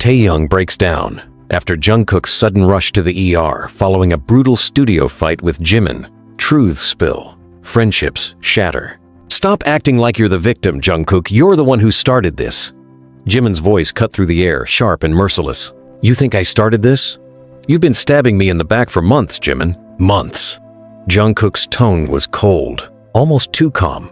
Taehyung breaks down after Jungkook's sudden rush to the ER following a brutal studio fight with Jimin. Truths spill. Friendships shatter. Stop acting like you're the victim, Jungkook. You're the one who started this. Jimin's voice cut through the air, sharp and merciless. You think I started this? You've been stabbing me in the back for months, Jimin. Months. Jungkook's tone was cold, almost too calm.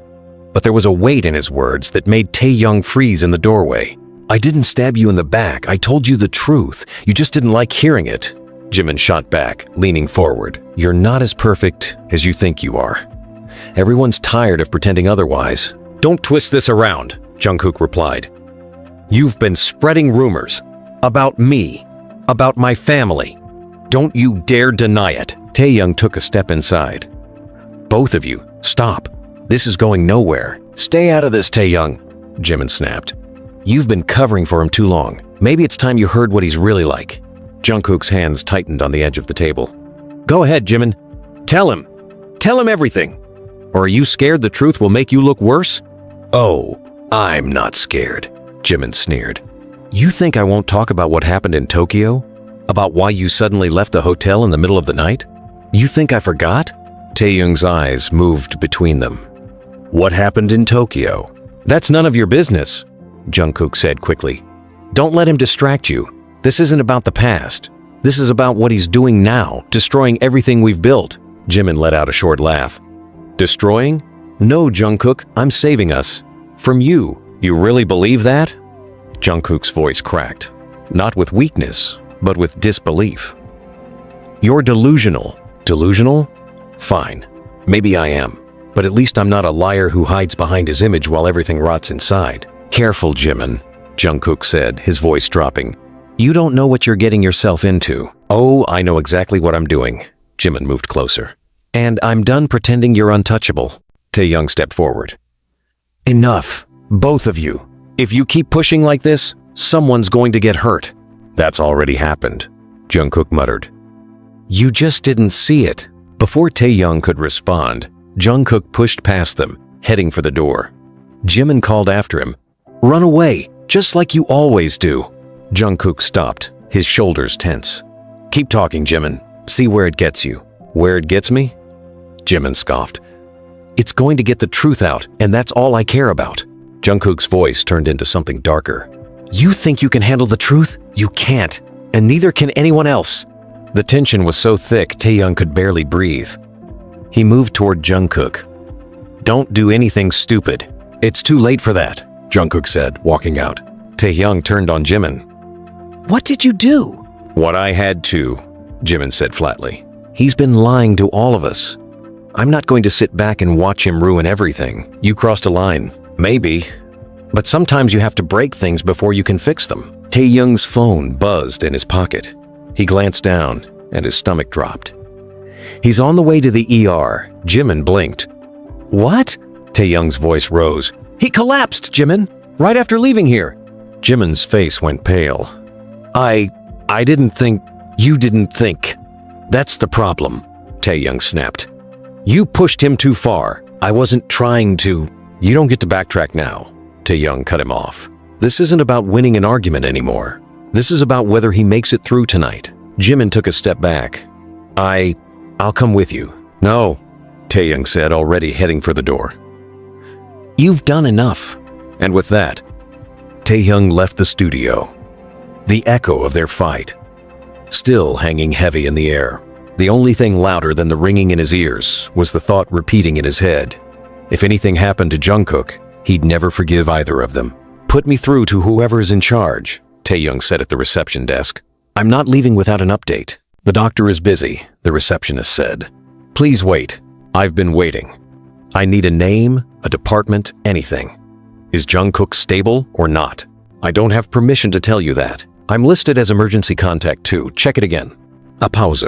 But there was a weight in his words that made Taehyung freeze in the doorway. I didn't stab you in the back. I told you the truth. You just didn't like hearing it. Jimin shot back, leaning forward. You're not as perfect as you think you are. Everyone's tired of pretending otherwise. Don't twist this around, Jungkook replied. You've been spreading rumors about me, about my family. Don't you dare deny it. Taehyung took a step inside. Both of you, stop. This is going nowhere. Stay out of this, Taehyung, Jimin snapped. You've been covering for him too long. Maybe it's time you heard what he's really like. Jungkook's hands tightened on the edge of the table. Go ahead, Jimin. Tell him. Tell him everything. Or are you scared the truth will make you look worse? Oh, I'm not scared, Jimin sneered. You think I won't talk about what happened in Tokyo? About why you suddenly left the hotel in the middle of the night? You think I forgot? Taehyung's eyes moved between them. What happened in Tokyo? That's none of your business, Jungkook said quickly. Don't let him distract you. This isn't about the past. This is about what he's doing now, destroying everything we've built. Jimin let out a short laugh. Destroying? No, Jungkook, I'm saving us. From you. You really believe that? Jungkook's voice cracked. Not with weakness, but with disbelief. You're delusional. Delusional? Fine. Maybe I am. But at least I'm not a liar who hides behind his image while everything rots inside. Careful, Jimin, Jungkook said, his voice dropping. You don't know what you're getting yourself into. Oh, I know exactly what I'm doing. Jimin moved closer. And I'm done pretending you're untouchable. Taehyung stepped forward. Enough, both of you. If you keep pushing like this, someone's going to get hurt. That's already happened, Jungkook muttered. You just didn't see it. Before Taehyung could respond, Jungkook pushed past them, heading for the door. Jimin called after him. Run away, just like you always do. Jungkook stopped, his shoulders tense. Keep talking, Jimin. See where it gets you. Where it gets me? Jimin scoffed. It's going to get the truth out, and that's all I care about. Jungkook's voice turned into something darker. You think you can handle the truth? You can't, and neither can anyone else. The tension was so thick, Taehyung could barely breathe. He moved toward Jungkook. Don't do anything stupid. It's too late for that, Jungkook said, walking out. Taehyung turned on Jimin. What did you do? What I had to, Jimin said flatly. He's been lying to all of us. I'm not going to sit back and watch him ruin everything. You crossed a line. Maybe. But sometimes you have to break things before you can fix them. Taehyung's phone buzzed in his pocket. He glanced down, and his stomach dropped. He's on the way to the ER. Jimin blinked. What? Taehyung's voice rose. He collapsed, Jimin, right after leaving here. Jimin's face went pale. I didn't think. You didn't think. That's the problem, Taehyung snapped. You pushed him too far. I wasn't trying to. You don't get to backtrack now, Taehyung cut him off. This isn't about winning an argument anymore. This is about whether he makes it through tonight. Jimin took a step back. I'll come with you. No, Taehyung said, already heading for the door. You've done enough. And with that, Taehyung left the studio. The echo of their fight, still hanging heavy in the air. The only thing louder than the ringing in his ears was the thought repeating in his head. If anything happened to Jungkook, he'd never forgive either of them. Put me through to whoever's in charge, Taehyung said at the reception desk. I'm not leaving without an update. The doctor is busy, the receptionist said. Please wait. I've been waiting. I need a name, a department, anything. Is Jungkook stable or not? I don't have permission to tell you that. I'm listed as emergency contact too. Check it again. A pause.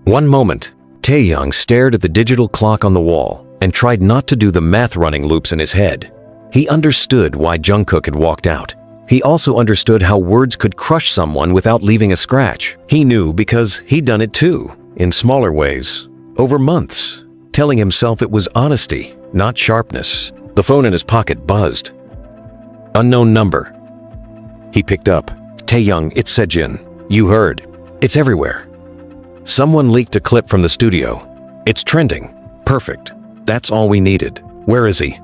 One moment. Taehyung stared at the digital clock on the wall and tried not to do the math running loops in his head. He understood why Jungkook had walked out. He also understood how words could crush someone without leaving a scratch. He knew because he'd done it too, in smaller ways, over months, telling himself it was honesty, not sharpness. The phone in his pocket buzzed. Unknown number. He picked up. Taehyung, it's Sejin. You heard. It's everywhere. Someone leaked a clip from the studio. It's trending. Perfect. That's all we needed. Where is he?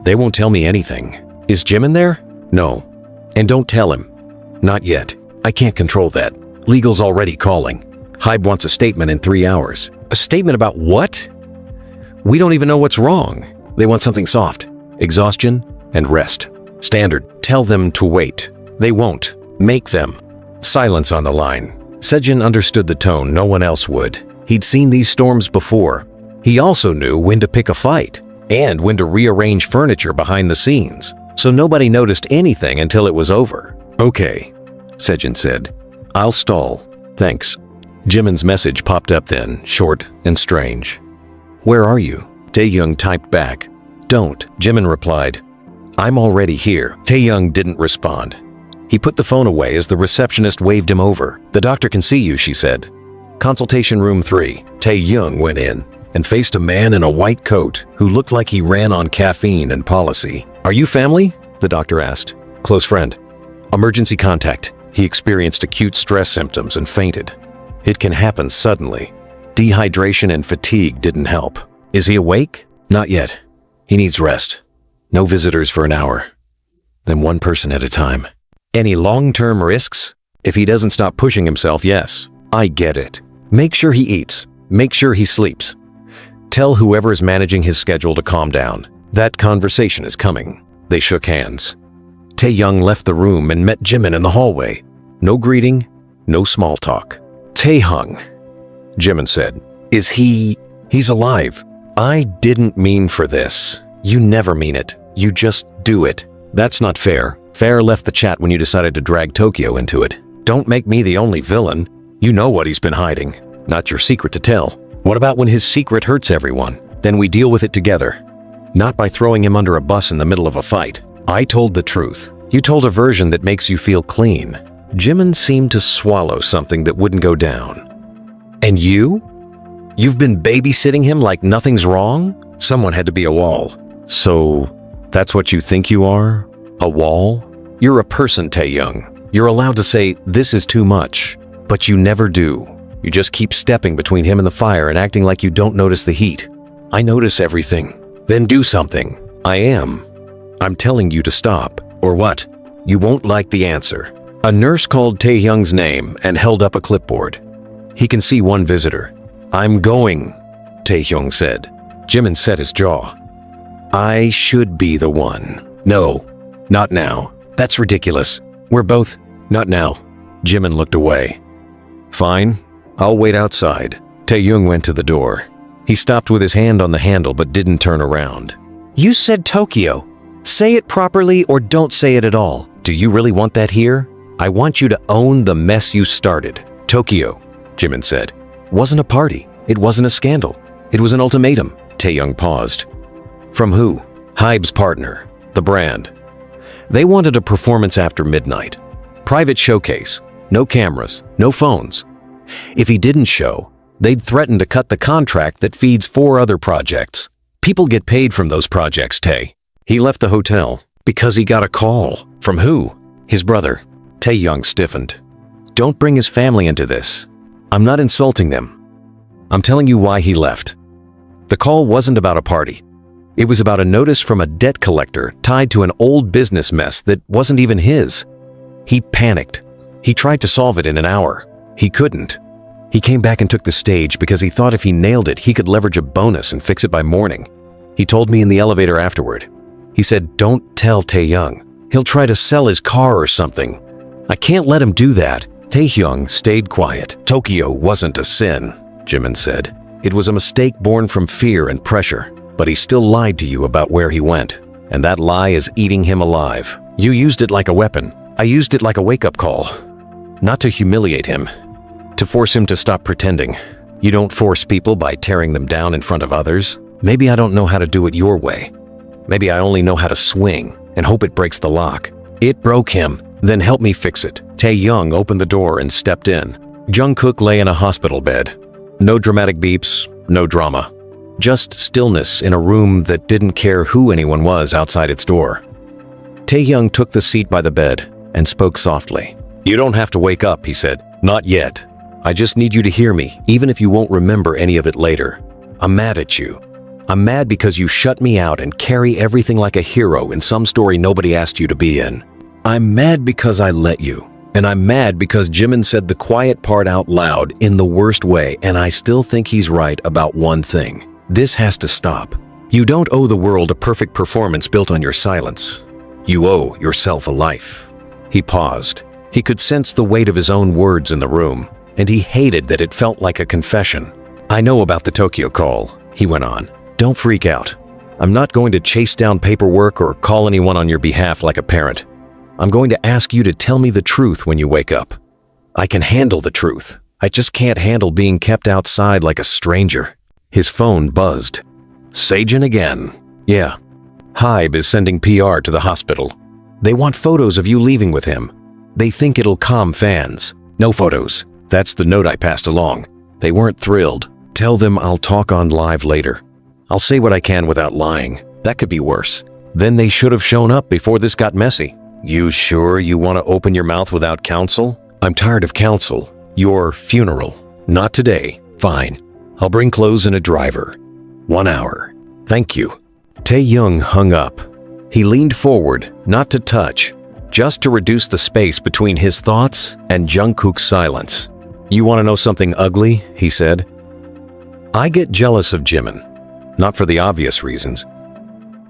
They won't tell me anything. Is Jimin there? No. And don't tell him. Not yet. I can't control that. Legal's already calling. Hybe wants a statement in 3 hours. A statement about what? We don't even know what's wrong. They want something soft. Exhaustion and rest. Standard. Tell them to wait. They won't. Make them. Silence on the line. Sejin understood the tone no one else would. He'd seen these storms before. He also knew when to pick a fight and when to rearrange furniture behind the scenes, so nobody noticed anything until it was over. Okay, Sejin said. I'll stall. Thanks. Jimin's message popped up then, short and strange. Where are you? Taehyung typed back. Don't. Jimin replied. I'm already here. Taehyung didn't respond. He put the phone away as the receptionist waved him over. The doctor can see you, she said. Consultation room 3. Taehyung went in and faced a man in a white coat who looked like he ran on caffeine and policy. Are you family? The doctor asked. Close friend. Emergency contact. He experienced acute stress symptoms and fainted. It can happen suddenly. Dehydration and fatigue didn't help. Is he awake? Not yet. He needs rest. No visitors for an hour. Then one person at a time. Any long-term risks? If he doesn't stop pushing himself, yes. I get it. Make sure he eats. Make sure he sleeps. Tell whoever is managing his schedule to calm down. That conversation is coming. They shook hands. Taehyung left the room and met Jimin in the hallway. No greeting, no small talk. Taehyung, Jimin said. Is he... He's alive. I didn't mean for this. You never mean it. You just do it. That's not fair. Fair left the chat when you decided to drag Tokyo into it. Don't make me the only villain. You know what he's been hiding. Not your secret to tell. What about when his secret hurts everyone? Then we deal with it together. Not by throwing him under a bus in the middle of a fight. I told the truth. You told a version that makes you feel clean. Jimin seemed to swallow something that wouldn't go down. And you? You've been babysitting him like nothing's wrong? Someone had to be a wall. So, that's what you think you are? A wall? You're a person, Taehyung. You're allowed to say, this is too much. But you never do. You just keep stepping between him and the fire and acting like you don't notice the heat. I notice everything. Then do something. I am. I'm telling you to stop. Or what? You won't like the answer. A nurse called Taehyung's name and held up a clipboard. He can see one visitor. I'm going, Taehyung said. Jimin set his jaw. I should be the one. No, not now. That's ridiculous. We're both... Not now. Jimin looked away. Fine. I'll wait outside. Taehyung went to the door. He stopped with his hand on the handle but didn't turn around. You said Tokyo. Say it properly or don't say it at all. Do you really want that here? I want you to own the mess you started. Tokyo, Jimin said. Wasn't a party. It wasn't a scandal. It was an ultimatum. Taehyung paused. From who? Hybe's partner, the brand. They wanted a performance after midnight. Private showcase. No cameras, no phones. If he didn't show, they'd threaten to cut the contract that feeds 4 other projects. People get paid from those projects, Tae. He left the hotel because he got a call. From who? His brother. Taehyung stiffened. Don't bring his family into this. I'm not insulting them. I'm telling you why he left. The call wasn't about a party. It was about a notice from a debt collector tied to an old business mess that wasn't even his. He panicked. He tried to solve it in an hour. He couldn't. He came back and took the stage because he thought if he nailed it, he could leverage a bonus and fix it by morning. He told me in the elevator afterward. He said, don't tell Taehyung. He'll try to sell his car or something. I can't let him do that. Taehyung stayed quiet. Tokyo wasn't a sin, Jimin said. It was a mistake born from fear and pressure. But he still lied to you about where he went. And that lie is eating him alive. You used it like a weapon. I used it like a wake-up call. Not to humiliate him. To force him to stop pretending. You don't force people by tearing them down in front of others. Maybe I don't know how to do it your way. Maybe I only know how to swing and hope it breaks the lock. It broke him. Then help me fix it. Taehyung opened the door and stepped in. Jungkook lay in a hospital bed. No dramatic beeps, no drama. Just stillness in a room that didn't care who anyone was outside its door. Taehyung took the seat by the bed. and spoke softly. "You don't have to wake up," he said. "Not yet. I just need you to hear me, even if you won't remember any of it later. I'm mad at you. I'm mad because you shut me out and carry everything like a hero in some story nobody asked you to be in. I'm mad because I let you. And I'm mad because Jimin said the quiet part out loud in the worst way, and I still think he's right about one thing. This has to stop. You don't owe the world a perfect performance built on your silence. You owe yourself a life." He paused. He could sense the weight of his own words in the room, and he hated that it felt like a confession. "I know about the Tokyo call," he went on. "Don't freak out. I'm not going to chase down paperwork or call anyone on your behalf like a parent. I'm going to ask you to tell me the truth when you wake up. I can handle the truth. I just can't handle being kept outside like a stranger." His phone buzzed. "Seijin again." "Yeah. Hybe is sending PR to the hospital. They want photos of you leaving with him. They think it'll calm fans. No photos. That's the note I passed along. They weren't thrilled. Tell them I'll talk on live later. I'll say what I can without lying. That could be worse. Then they should have shown up before this got messy." "You sure you want to open your mouth without counsel?" "I'm tired of counsel. Your funeral. Not today. Fine. I'll bring clothes and a driver. 1 hour. Thank you." Taehyung hung up. He leaned forward, not to touch, just to reduce the space between his thoughts and Jungkook's silence. "You want to know something ugly?" he said. "I get jealous of Jimin. Not for the obvious reasons.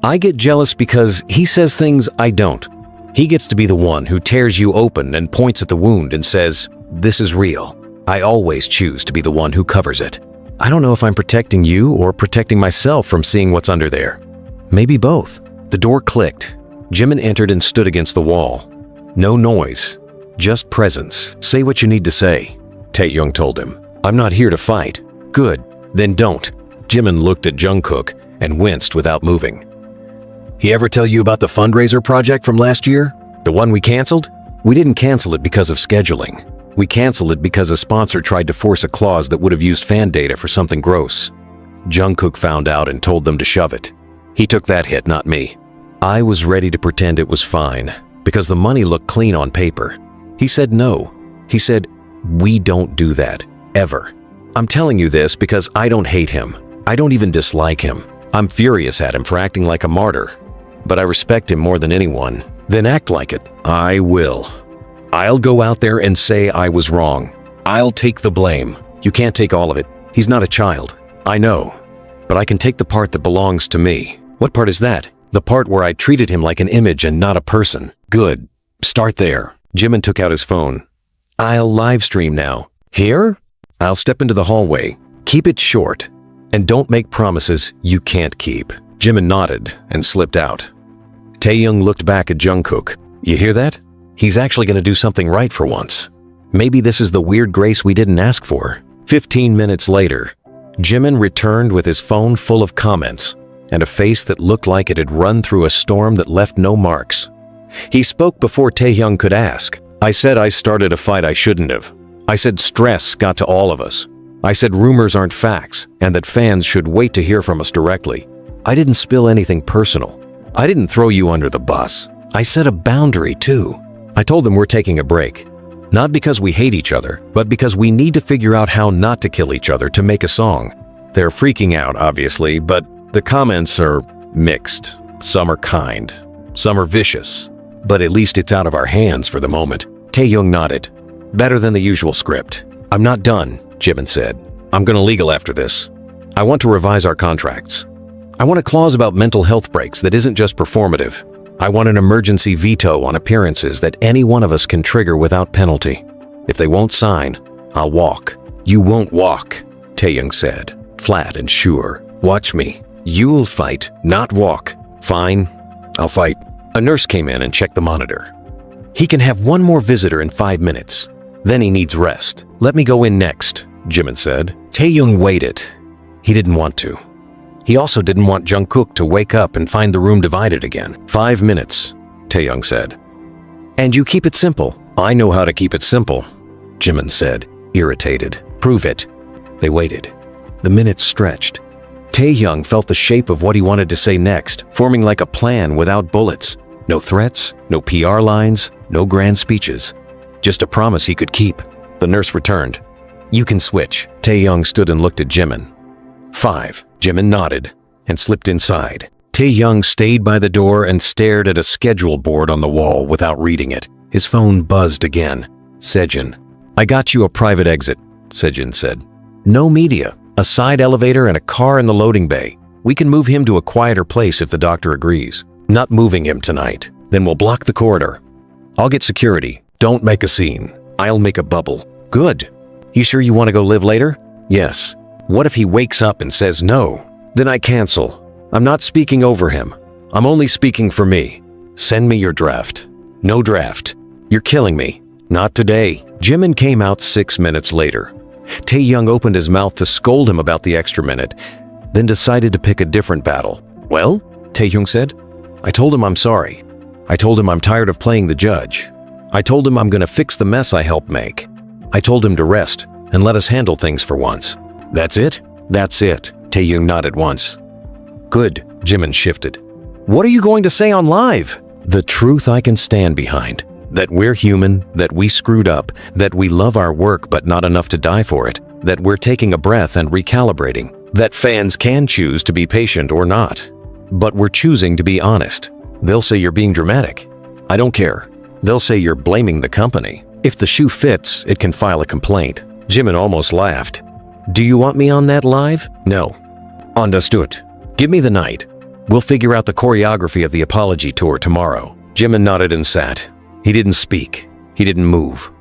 I get jealous because he says things I don't. He gets to be the one who tears you open and points at the wound and says, 'This is real.' I always choose to be the one who covers it. I don't know if I'm protecting you or protecting myself from seeing what's under there. Maybe both." The door clicked. Jimin entered and stood against the wall. "No noise, just presence. Say what you need to say," Taehyung told him. "I'm not here to fight." "Good, then don't." Jimin looked at Jungkook and winced without moving. "He ever tell you about the fundraiser project from last year? The one we canceled? We didn't cancel it because of scheduling. We canceled it because a sponsor tried to force a clause that would have used fan data for something gross. Jungkook found out and told them to shove it. He took that hit, not me. I was ready to pretend it was fine, because the money looked clean on paper. He said no. He said, we don't do that, ever. I'm telling you this because I don't hate him. I don't even dislike him. I'm furious at him for acting like a martyr. But I respect him more than anyone. Then act like it. I will. I'll go out there and say I was wrong. I'll take the blame. You can't take all of it. He's not a child. I know. But I can take the part that belongs to me. What part is that? The part where I treated him like an image and not a person. Good. Start there. Jimin took out his phone. I'll live stream now. Here? I'll step into the hallway. Keep it short. And don't make promises you can't keep. Jimin nodded and slipped out. Taehyung looked back at Jungkook. You hear that? He's actually going to do something right for once. Maybe this is the weird grace we didn't ask for. 15 minutes later, Jimin returned with his phone full of comments and a face that looked like it had run through a storm that left no marks. He spoke before Taehyung could ask. I said I started a fight I shouldn't have. I said stress got to all of us. I said rumors aren't facts and that fans should wait to hear from us directly. I didn't spill anything personal. I didn't throw you under the bus. I set a boundary too. I told them we're taking a break. Not because we hate each other, but because we need to figure out how not to kill each other to make a song. They're freaking out, obviously, but the comments are mixed. Some are kind, some are vicious. But at least it's out of our hands for the moment. Taehyung nodded. Better than the usual script. I'm not done, Jimin said. I'm gonna legal after this. I want to revise our contracts. I want a clause about mental health breaks that isn't just performative. I want an emergency veto on appearances that any one of us can trigger without penalty. If they won't sign, I'll walk. You won't walk, Taehyung said, flat and sure. Watch me. You'll fight, not walk. Fine, I'll fight. A nurse came in and checked the monitor. He can have one more visitor in 5 minutes. Then he needs rest. Let me go in next, Jimin said. Taehyung waited. He didn't want to. He also didn't want Jungkook to wake up and find the room divided again. 5 minutes, Taehyung said. And you keep it simple. I know how to keep it simple, Jimin said, irritated. Prove it. They waited. The minutes stretched. Taehyung felt the shape of what he wanted to say next, forming like a plan without bullets. No threats, no PR lines, No grand speeches. Just a promise he could keep. The nurse returned. "You can switch." Taehyung stood and looked at Jimin. 5. Jimin nodded and slipped inside. Taehyung stayed by the door and stared at a schedule board on the wall without reading it. His phone buzzed again. Sejin. "I got you a private exit," Sejin said. "No media, a side elevator and a car in the loading bay. We can move him to a quieter place if the doctor agrees. Not moving him tonight. Then we'll block the corridor. I'll get security. Don't make a scene. I'll make a bubble." "Good. You sure you want to go live later?" "Yes." "What if he wakes up and says no?" "Then I cancel. I'm not speaking over him. I'm only speaking for me. Send me your draft." "No draft. You're killing me." "Not today." Jimin came out 6 minutes later. Taehyung opened his mouth to scold him about the extra minute, then decided to pick a different battle. "Well?" Taehyung said. "I told him I'm sorry. I told him I'm tired of playing the judge. I told him I'm gonna fix the mess I helped make. I told him to rest and let us handle things for once." "That's it?" "That's it." Taehyung nodded once. "Good." Jimin shifted. "What are you going to say on live?" "The truth I can stand behind. That we're human, that we screwed up, that we love our work but not enough to die for it, that we're taking a breath and recalibrating, that fans can choose to be patient or not. But we're choosing to be honest. They'll say you're being dramatic. I don't care. They'll say you're blaming the company. If the shoe fits, it can file a complaint." Jimin almost laughed. "Do you want me on that live?" "No." "Understood. Give me the night. We'll figure out the choreography of the apology tour tomorrow." Jimin nodded and sat. He didn't speak. He didn't move.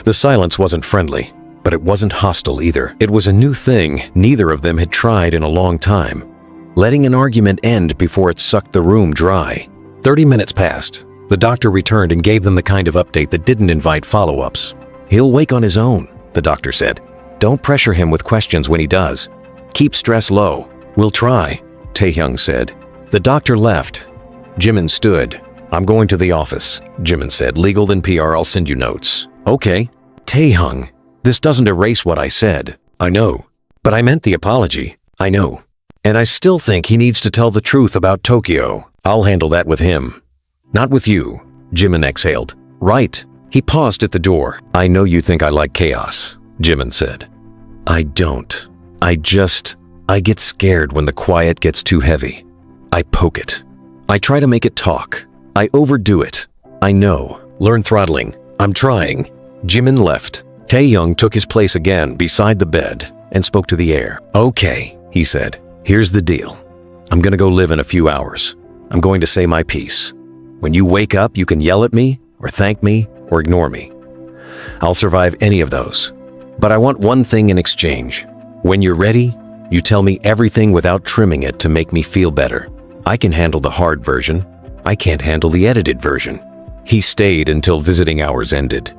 The silence wasn't friendly, but it wasn't hostile either. It was a new thing neither of them had tried in a long time. Letting an argument end before it sucked the room dry. 30 minutes passed. The doctor returned and gave them the kind of update that didn't invite follow-ups. "He'll wake on his own," the doctor said. "Don't pressure him with questions when he does. Keep stress low." "We'll try," Taehyung said. The doctor left. Jimin stood. "I'm going to the office," Jimin said. "Legal then PR, I'll send you notes." "Okay." "Taehyung, this doesn't erase what I said." "I know. But I meant the apology." "I know. And I still think he needs to tell the truth about Tokyo. I'll handle that with him. Not with you." Jimin exhaled. "Right." He paused at the door. "I know you think I like chaos," Jimin said. "I don't. I get scared when the quiet gets too heavy. I poke it. I try to make it talk. I overdo it. I know. Learn throttling. I'm trying." Jimin left. Taehyung took his place again beside the bed and spoke to the air. "Okay," he said. "Here's the deal. I'm gonna go live in a few hours. I'm going to say my piece. When you wake up, you can yell at me, or thank me, or ignore me. I'll survive any of those. But I want one thing in exchange. When you're ready, you tell me everything without trimming it to make me feel better. I can handle the hard version. I can't handle the edited version." He stayed until visiting hours ended.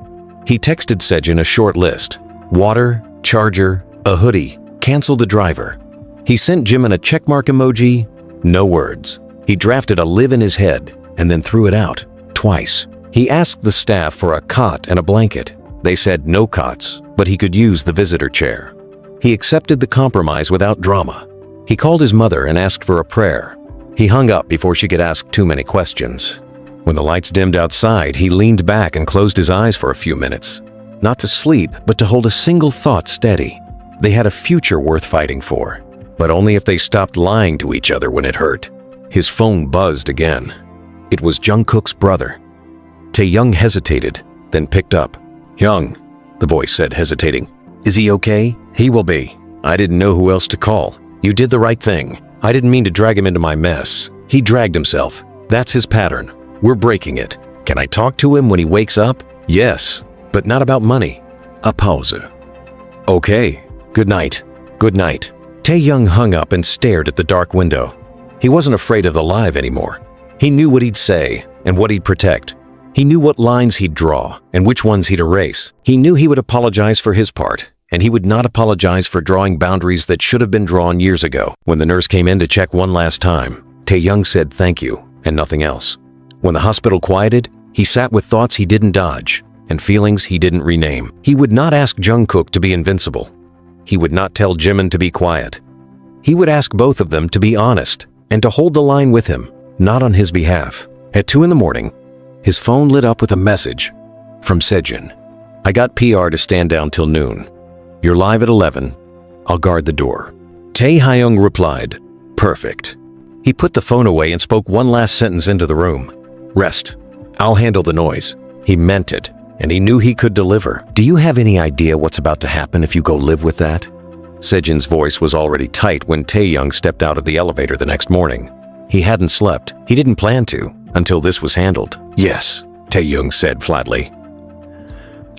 He texted Sejin a short list. Water, charger, a hoodie, cancel the driver. He sent Jimin a checkmark emoji, no words. He drafted a live in his head and then threw it out, twice. He asked the staff for a cot and a blanket. They said no cots, but he could use the visitor chair. He accepted the compromise without drama. He called his mother and asked for a prayer. He hung up before she could ask too many questions. When the lights dimmed outside, he leaned back and closed his eyes for a few minutes. Not to sleep, but to hold a single thought steady. They had a future worth fighting for, but only if they stopped lying to each other when it hurt. His phone buzzed again. It was Jungkook's brother. Taehyung hesitated, then picked up. "Hyung," the voice said, hesitating. "Is he okay?" "He will be. I didn't know who else to call. You did the right thing. I didn't mean to drag him into my mess. He dragged himself. That's his pattern. We're breaking it. Can I talk to him when he wakes up?" "Yes, but not about money." A pause. "Okay. Good night." "Good night." Taehyung hung up and stared at the dark window. He wasn't afraid of the live anymore. He knew what he'd say and what he'd protect. He knew what lines he'd draw and which ones he'd erase. He knew he would apologize for his part, and he would not apologize for drawing boundaries that should have been drawn years ago. When the nurse came in to check one last time, Taehyung said thank you and nothing else. When the hospital quieted, he sat with thoughts he didn't dodge and feelings he didn't rename. He would not ask Jungkook to be invincible. He would not tell Jimin to be quiet. He would ask both of them to be honest and to hold the line with him, not on his behalf. At 2 in the morning, His phone lit up with a message from Sejin. I got PR to stand down till noon. You're live at 11. I'll guard the door. Taehyung replied, perfect. He put the phone away and spoke one last sentence into the room. Rest. I'll handle the noise. He meant it, and he knew he could deliver. Do you have any idea what's about to happen if you go live with that? Sejin's voice was already tight when Taehyung stepped out of the elevator the next morning. He hadn't slept. He didn't plan to, until this was handled. Yes, Taehyung said flatly.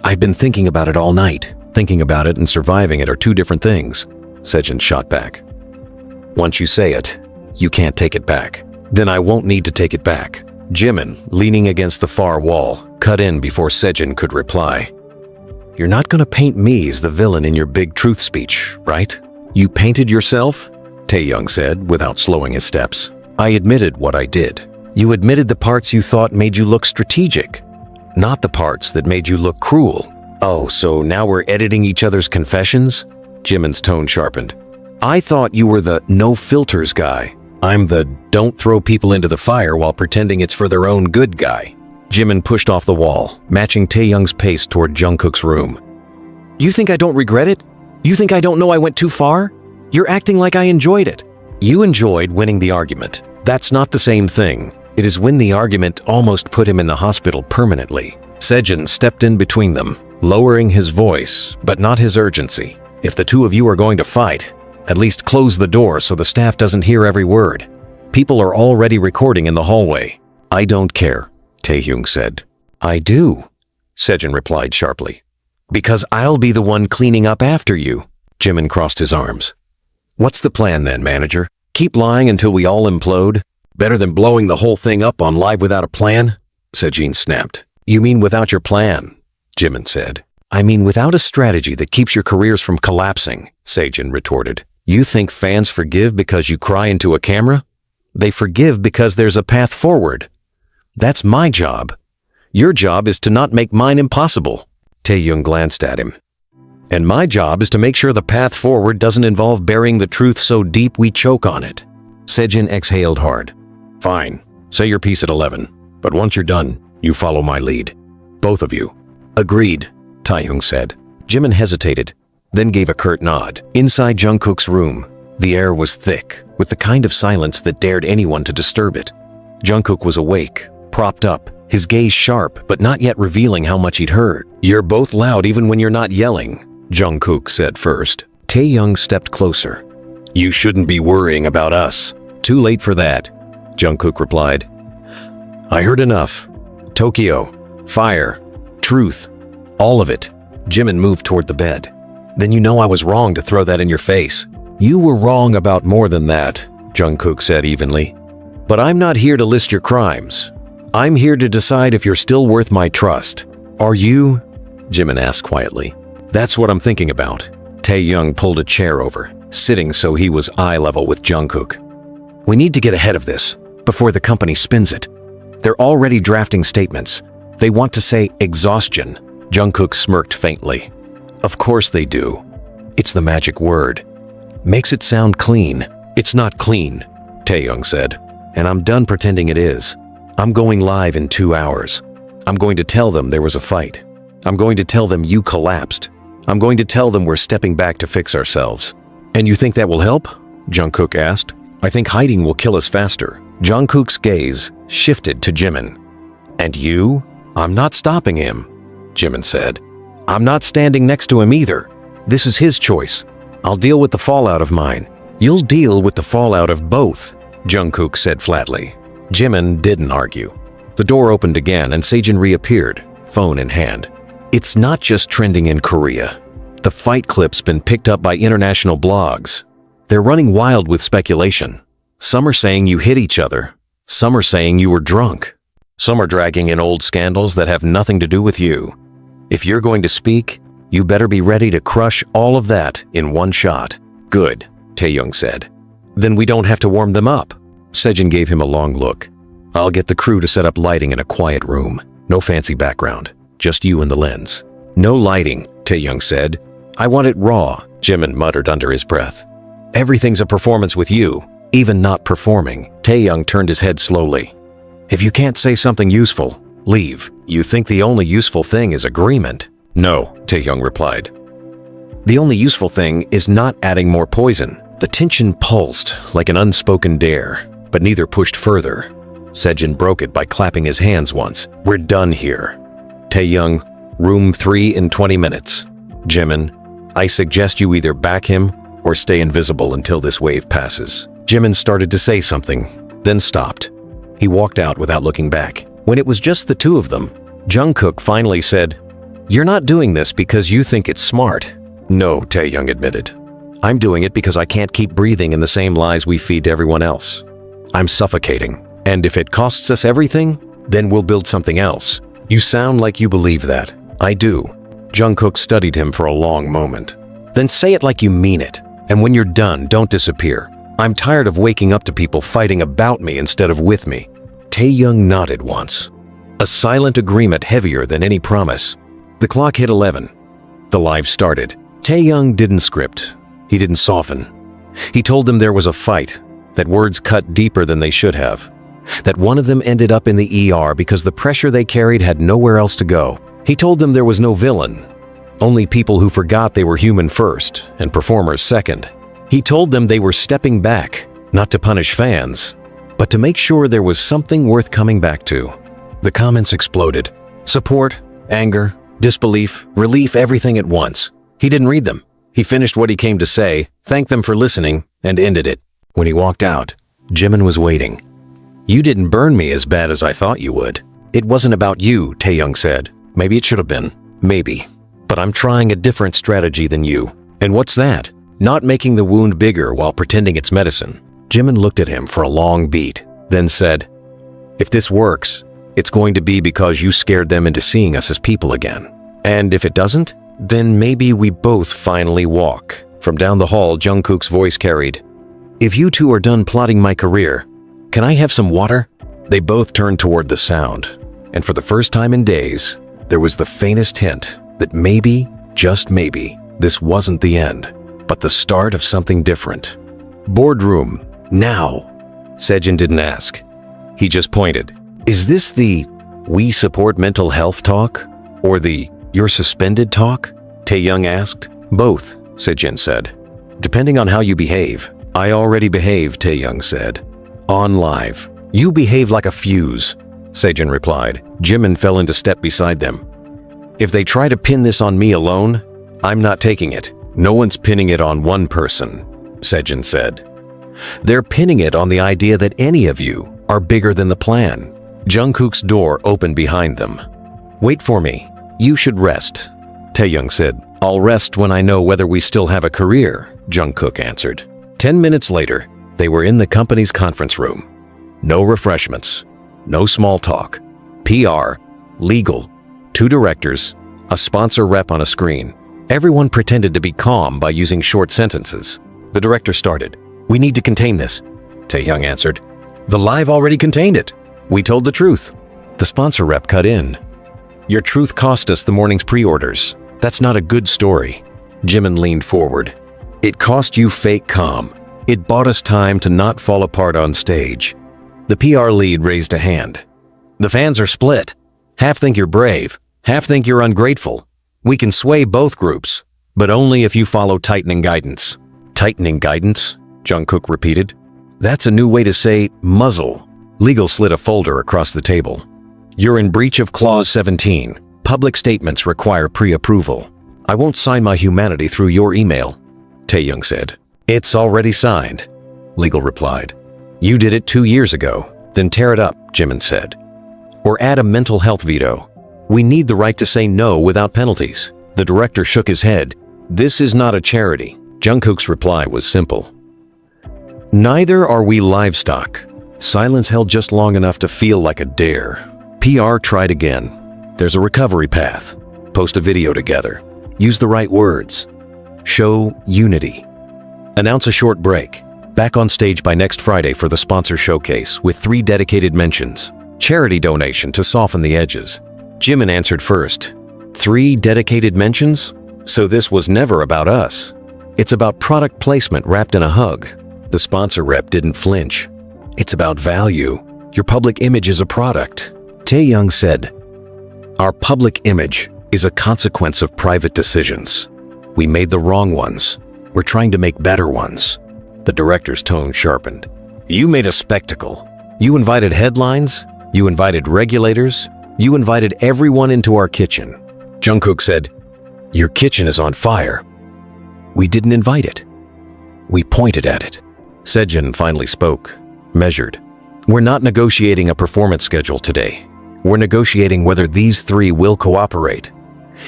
I've been thinking about it all night. Thinking about it and surviving it are two different things, Sejin shot back. Once you say it, you can't take it back. Then I won't need to take it back. Jimin, leaning against the far wall, cut in before Sejin could reply. You're not gonna paint me as the villain in your big truth speech, right? You painted yourself? Taehyung said, without slowing his steps. I admitted what I did. You admitted the parts you thought made you look strategic, not the parts that made you look cruel. Oh, so now we're editing each other's confessions? Jimin's tone sharpened. I thought you were the no filters guy. I'm the don't throw people into the fire while pretending it's for their own good guy. Jimin pushed off the wall, matching Taehyung's pace toward Jungkook's room. You think I don't regret it? You think I don't know I went too far? You're acting like I enjoyed it. You enjoyed winning the argument. That's not the same thing. It is when the argument almost put him in the hospital permanently. Sejin stepped in between them, lowering his voice, but not his urgency. If the two of you are going to fight, at least close the door so the staff doesn't hear every word. People are already recording in the hallway. I don't care, Taehyung said. I do, Sejin replied sharply. Because I'll be the one cleaning up after you. Jimin crossed his arms. What's the plan then, manager? Keep lying until we all implode? Better than blowing the whole thing up on Live Without a Plan? Sejin snapped. You mean without your plan? Jimin said. I mean without a strategy that keeps your careers from collapsing, Sejin retorted. You think fans forgive because you cry into a camera? They forgive because there's a path forward. That's my job. Your job is to not make mine impossible. Taehyung glanced at him. And my job is to make sure the path forward doesn't involve burying the truth so deep we choke on it. Sejin exhaled hard. Fine, say your piece at 11, but once you're done, you follow my lead. Both of you. Agreed, Taehyung said. Jimin hesitated, then gave a curt nod. Inside Jungkook's room, the air was thick, with the kind of silence that dared anyone to disturb it. Jungkook was awake, propped up, his gaze sharp, but not yet revealing how much he'd heard. You're both loud even when you're not yelling, Jungkook said first. Taehyung stepped closer. You shouldn't be worrying about us. Too late for that, Jungkook replied. I heard enough. Tokyo, fire, truth, all of it. Jimin moved toward the bed. Then you know I was wrong to throw that in your face. You were wrong about more than that, Jungkook said evenly. But I'm not here to list your crimes. I'm here to decide if you're still worth my trust. Are you? Jimin asked quietly. That's what I'm thinking about. Taehyung pulled a chair over, sitting so he was eye level with Jungkook. We need to get ahead of this, before the company spins it. They're already drafting statements. They want to say exhaustion. Jungkook smirked faintly. Of course they do. It's the magic word. Makes it sound clean. It's not clean, Taehyung said, and I'm done pretending it is. I'm going live in 2 hours. I'm going to tell them there was a fight. I'm going to tell them you collapsed. I'm going to tell them we're stepping back to fix ourselves. And you think that will help? Jungkook asked. I think hiding will kill us faster. Jungkook's gaze shifted to Jimin. And you? I'm not stopping him, Jimin said. I'm not standing next to him either. This is his choice. I'll deal with the fallout of mine. You'll deal with the fallout of both, Jungkook said flatly. Jimin didn't argue. The door opened again and Sejin reappeared, phone in hand. It's not just trending in Korea. The fight clip's been picked up by international blogs. They're running wild with speculation. Some are saying you hit each other. Some are saying you were drunk. Some are dragging in old scandals that have nothing to do with you. If you're going to speak, you better be ready to crush all of that in one shot. Good, Taehyung said. Then we don't have to warm them up. Sejin gave him a long look. I'll get the crew to set up lighting in a quiet room. No fancy background. Just you and the lens. No lighting, Taehyung said. I want it raw, Jimin muttered under his breath. Everything's a performance with you, even not performing. Taehyung turned his head slowly. If you can't say something useful, Leave. You think the only useful thing is agreement? No, Taehyung replied. The only useful thing is not adding more poison. The tension pulsed like an unspoken dare, but neither pushed further. Sejin broke it by clapping his hands once. We're done here. Taehyung, room 3 in 20 minutes. Jimin, I suggest you either back him or stay invisible until this wave passes. Jimin started to say something, then stopped. He walked out without looking back. When it was just the two of them, Jungkook finally said, You're not doing this because you think it's smart. No, Taehyung admitted. I'm doing it because I can't keep breathing in the same lies we feed to everyone else. I'm suffocating. And if it costs us everything, then we'll build something else. You sound like you believe that. I do. Jungkook studied him for a long moment. Then say it like you mean it. And when you're done, don't disappear. I'm tired of waking up to people fighting about me instead of with me. Taehyung nodded once. A silent agreement heavier than any promise. The clock hit 11. The live started. Taehyung didn't script. He didn't soften. He told them there was a fight, that words cut deeper than they should have, that one of them ended up in the ER because the pressure they carried had nowhere else to go. He told them there was no villain, only people who forgot they were human first and performers second. He told them they were stepping back, not to punish fans, but to make sure there was something worth coming back to. The comments exploded. Support, anger, disbelief, relief, everything at once. He didn't read them. He finished what he came to say, thanked them for listening, and ended it. When he walked out, Jimin was waiting. You didn't burn me as bad as I thought you would. It wasn't about you, Taehyung said. Maybe it should have been. Maybe. But I'm trying a different strategy than you. And what's that? Not making the wound bigger while pretending it's medicine. Jimin looked at him for a long beat, then said, If this works, it's going to be because you scared them into seeing us as people again. And if it doesn't, then maybe we both finally walk. From down the hall, Jungkook's voice carried, If you two are done plotting my career, can I have some water? They both turned toward the sound, and for the first time in days, there was the faintest hint that maybe, just maybe, this wasn't the end, but the start of something different. Boardroom, now. Sejin didn't ask. He just pointed. Is this the we support mental health talk? Or the you're suspended talk? Taehyung asked. Both, Sejin said. Depending on how you behave. I already behaved, Taehyung said. On live. You behave like a fuse, Sejin replied. Jimin fell into step beside them. If they try to pin this on me alone, I'm not taking it. No one's pinning it on one person, Sejin said. They're pinning it on the idea that any of you are bigger than the plan. Jungkook's door opened behind them. Wait for me. You should rest, Taehyung said. I'll rest when I know whether we still have a career, Jungkook answered. 10 minutes later, they were in the company's conference room. No refreshments, no small talk. PR, legal, 2 directors, a sponsor rep on a screen. Everyone pretended to be calm by using short sentences. The director started. We need to contain this, Taehyung answered. The live already contained it. We told the truth. The sponsor rep cut in. Your truth cost us the morning's pre-orders. That's not a good story. Jimin leaned forward. It cost you fake calm. It bought us time to not fall apart on stage. The PR lead raised a hand. The fans are split. Half think you're brave, half think you're ungrateful. We can sway both groups, but only if you follow tightening guidance. Tightening guidance? Jungkook repeated. That's a new way to say muzzle. Legal slid a folder across the table. You're in breach of Clause 17. Public statements require pre-approval. I won't sign my humanity through your email, Taehyung said. It's already signed, Legal replied. You did it 2 years ago. Then tear it up, Jimin said. Or add a mental health veto. We need the right to say no without penalties. The director shook his head. This is not a charity. Jungkook's reply was simple. Neither are we livestock. Silence held just long enough to feel like a dare. PR tried again. There's a recovery path. Post a video together. Use the right words. Show unity. Announce a short break. Back on stage by next Friday for the sponsor showcase with 3 dedicated mentions. Charity donation to soften the edges. Jimin answered first. 3 dedicated mentions? So this was never about us. It's about product placement wrapped in a hug. The sponsor rep didn't flinch. It's about value. Your public image is a product. Taehyung said, Our public image is a consequence of private decisions. We made the wrong ones. We're trying to make better ones. The director's tone sharpened. You made a spectacle. You invited headlines. You invited regulators. You invited everyone into our kitchen. Jungkook said, "Your kitchen is on fire." We didn't invite it. We pointed at it. Jeon finally spoke, measured. We're not negotiating a performance schedule today. We're negotiating whether these three will cooperate.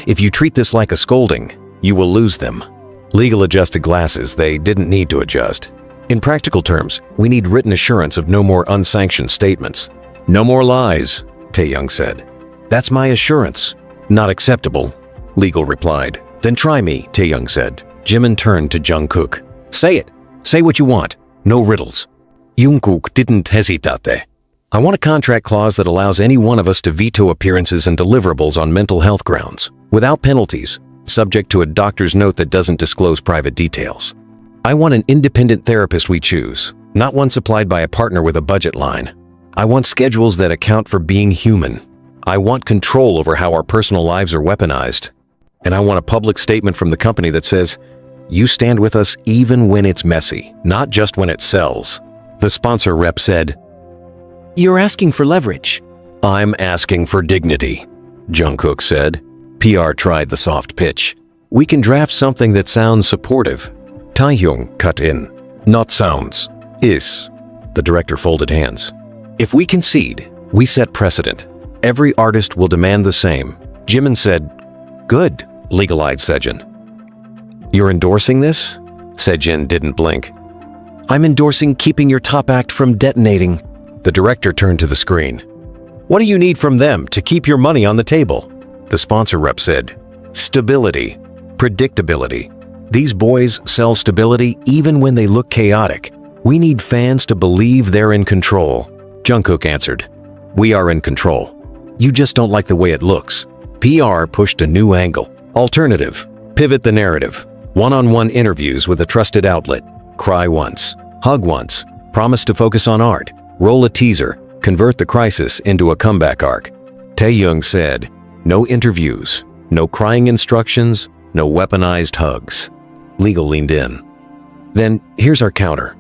If you treat this like a scolding, you will lose them. Legal adjusted glasses they didn't need to adjust. In practical terms, we need written assurance of no more unsanctioned statements. No more lies, Taehyung said. That's my assurance. Not acceptable, Legal replied. Then try me, Taehyung said. Jimin turned to Jungkook. Say it. Say what you want. No riddles. Jungkook didn't hesitate. I want a contract clause that allows any one of us to veto appearances and deliverables on mental health grounds, without penalties, subject to a doctor's note that doesn't disclose private details. I want an independent therapist we choose, not one supplied by a partner with a budget line. I want schedules that account for being human. I want control over how our personal lives are weaponized. And I want a public statement from the company that says, you stand with us even when it's messy, not just when it sells. The sponsor rep said, You're asking for leverage. I'm asking for dignity, Jungkook said. PR tried the soft pitch. We can draft something that sounds supportive. Taehyung cut in. Not sounds. Is. The director folded hands. If we concede, we set precedent. Every artist will demand the same. Jimin said, Good, legal-eyed Jeon. You're endorsing this? Jeon didn't blink. I'm endorsing keeping your top act from detonating. The director turned to the screen. What do you need from them to keep your money on the table? The sponsor rep said, Stability, predictability. These boys sell stability even when they look chaotic. We need fans to believe they're in control. Jungkook answered, We are in control. You just don't like the way it looks. PR pushed a new angle. Alternative. Pivot the narrative. One-on-one interviews with a trusted outlet. Cry once. Hug once. Promise to focus on art. Roll a teaser. Convert the crisis into a comeback arc. Taehyung said, No interviews. No crying instructions. No weaponized hugs. Legal leaned in. Then here's our counter.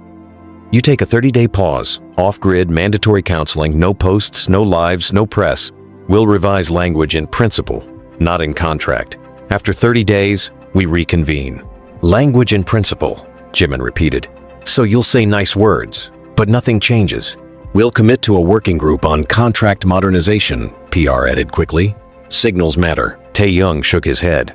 You take a 30-day pause. Off-grid, mandatory counseling. No posts, no lives, no press. We'll revise language in principle, not in contract. After 30 days, we reconvene. Language in principle, Jimin repeated. So you'll say nice words, but nothing changes. We'll commit to a working group on contract modernization, PR added quickly. Signals matter. Taehyung shook his head.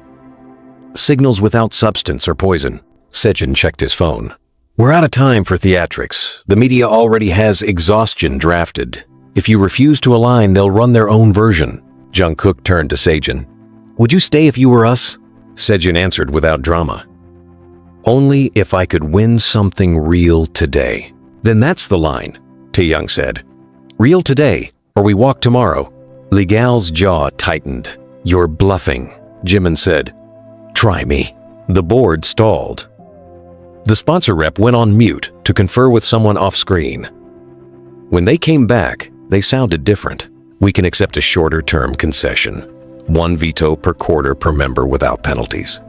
Signals without substance are poison. Jeon checked his phone. We're out of time for theatrics. The media already has exhaustion drafted. If you refuse to align, they'll run their own version. Jungkook turned to Jeon. Would you stay if you were us? Jeon answered without drama. Only if I could win something real today. Then that's the line, Taehyung said. Real today, or we walk tomorrow. Legal's jaw tightened. You're bluffing, Jimin said. Try me. The board stalled. The sponsor rep went on mute to confer with someone off-screen. When they came back, they sounded different. We can accept a shorter-term concession. 1 veto per quarter per member without penalties.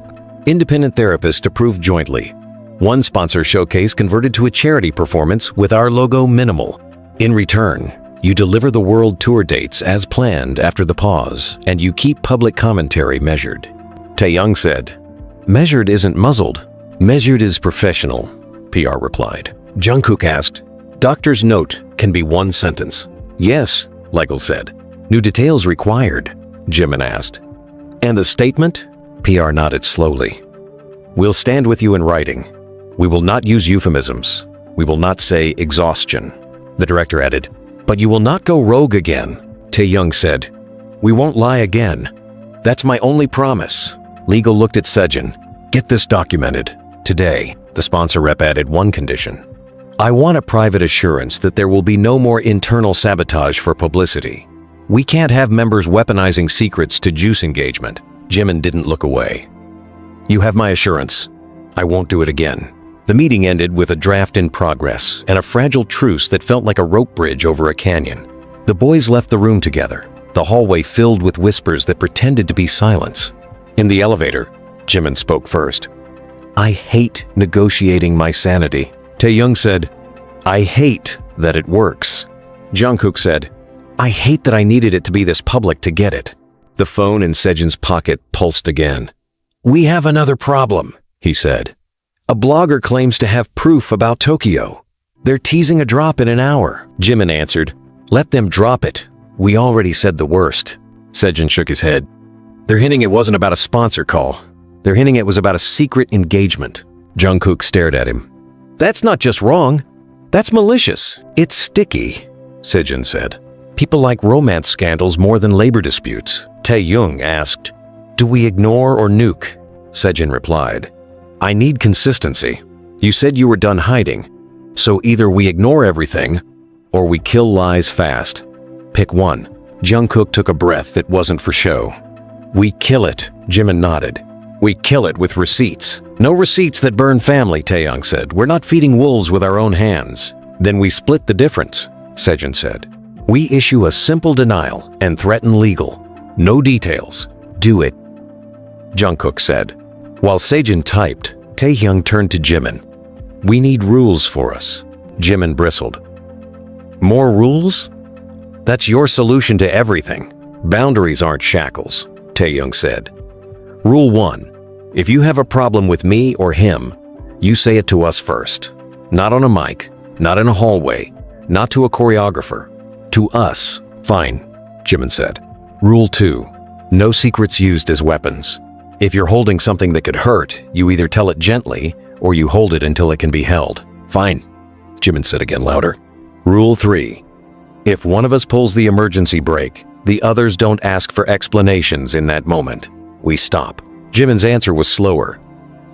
Independent therapists approved jointly. One sponsor showcase converted to a charity performance with our logo minimal. In return, you deliver the world tour dates as planned after the pause, and you keep public commentary measured. Taehyung said, Measured isn't muzzled. Measured is professional, PR replied. Jungkook asked, Doctor's note can be 1 sentence. Yes, Legal said. New details required, Jimin asked. And the statement? PR nodded slowly. We'll stand with you in writing. We will not use euphemisms. We will not say exhaustion. The director added, But you will not go rogue again, Taehyung said. We won't lie again. That's my only promise. Legal looked at Jeon. Get this documented. Today, the sponsor rep added 1 condition. I want a private assurance that there will be no more internal sabotage for publicity. We can't have members weaponizing secrets to juice engagement. Jimin didn't look away. You have my assurance. I won't do it again. The meeting ended with a draft in progress and a fragile truce that felt like a rope bridge over a canyon. The boys left the room together. the hallway filled with whispers that pretended to be silence. In the elevator, Jimin spoke first. "I hate negotiating my sanity." Taehyung said, "I hate that it works." Jungkook said, "I hate that I needed it to be this public to get it." The phone in Sejin's pocket pulsed again. "We have another problem," he said. "A blogger claims to have proof about Tokyo. They're teasing a drop in an hour." Jimin answered, "Let them drop it. We already said the worst." Sejin shook his head. "They're hinting it wasn't about a sponsor call. They're hinting it was about a secret engagement." Jungkook stared at him. "That's not just wrong. That's malicious. It's sticky," Sejin said. "People like romance scandals more than labor disputes." Taehyung asked, "Do we ignore or nuke?" Sejin replied, "I need consistency. You said you were done hiding. So either we ignore everything, or we kill lies fast. Pick one." Jungkook took a breath that wasn't for show. "We kill it," Jimin nodded. "We kill it with receipts." "No receipts that burn family," Taehyung said. "We're not feeding wolves with our own hands." "Then we split the difference," Sejin said. "We issue a simple denial and threaten legal. No details. Do it," Jungkook said. While Sejin typed, Taehyung turned to Jimin. "We need rules for us." Jimin bristled. "More rules? That's your solution to everything. Boundaries aren't shackles," Taehyung said. "Rule 1. If you have a problem with me or him, you say it to us first. Not on a mic, not in a hallway, not to a choreographer. To us." "Fine," Jimin said. Rule 2. No secrets used as weapons. If you're holding something that could hurt, you either tell it gently or you hold it until it can be held. "Fine," Jimin said again louder. Rule 3. If one of us pulls the emergency brake, the others don't ask for explanations in that moment. We stop. Jimin's answer was slower.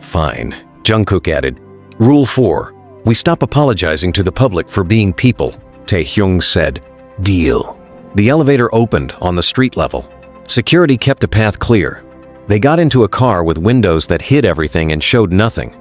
"Fine," Jungkook added. Rule 4. We stop apologizing to the public for being people. Taehyung said, "Deal." The elevator opened on the street level. Security kept a path clear. They got into a car with windows that hid everything and showed nothing.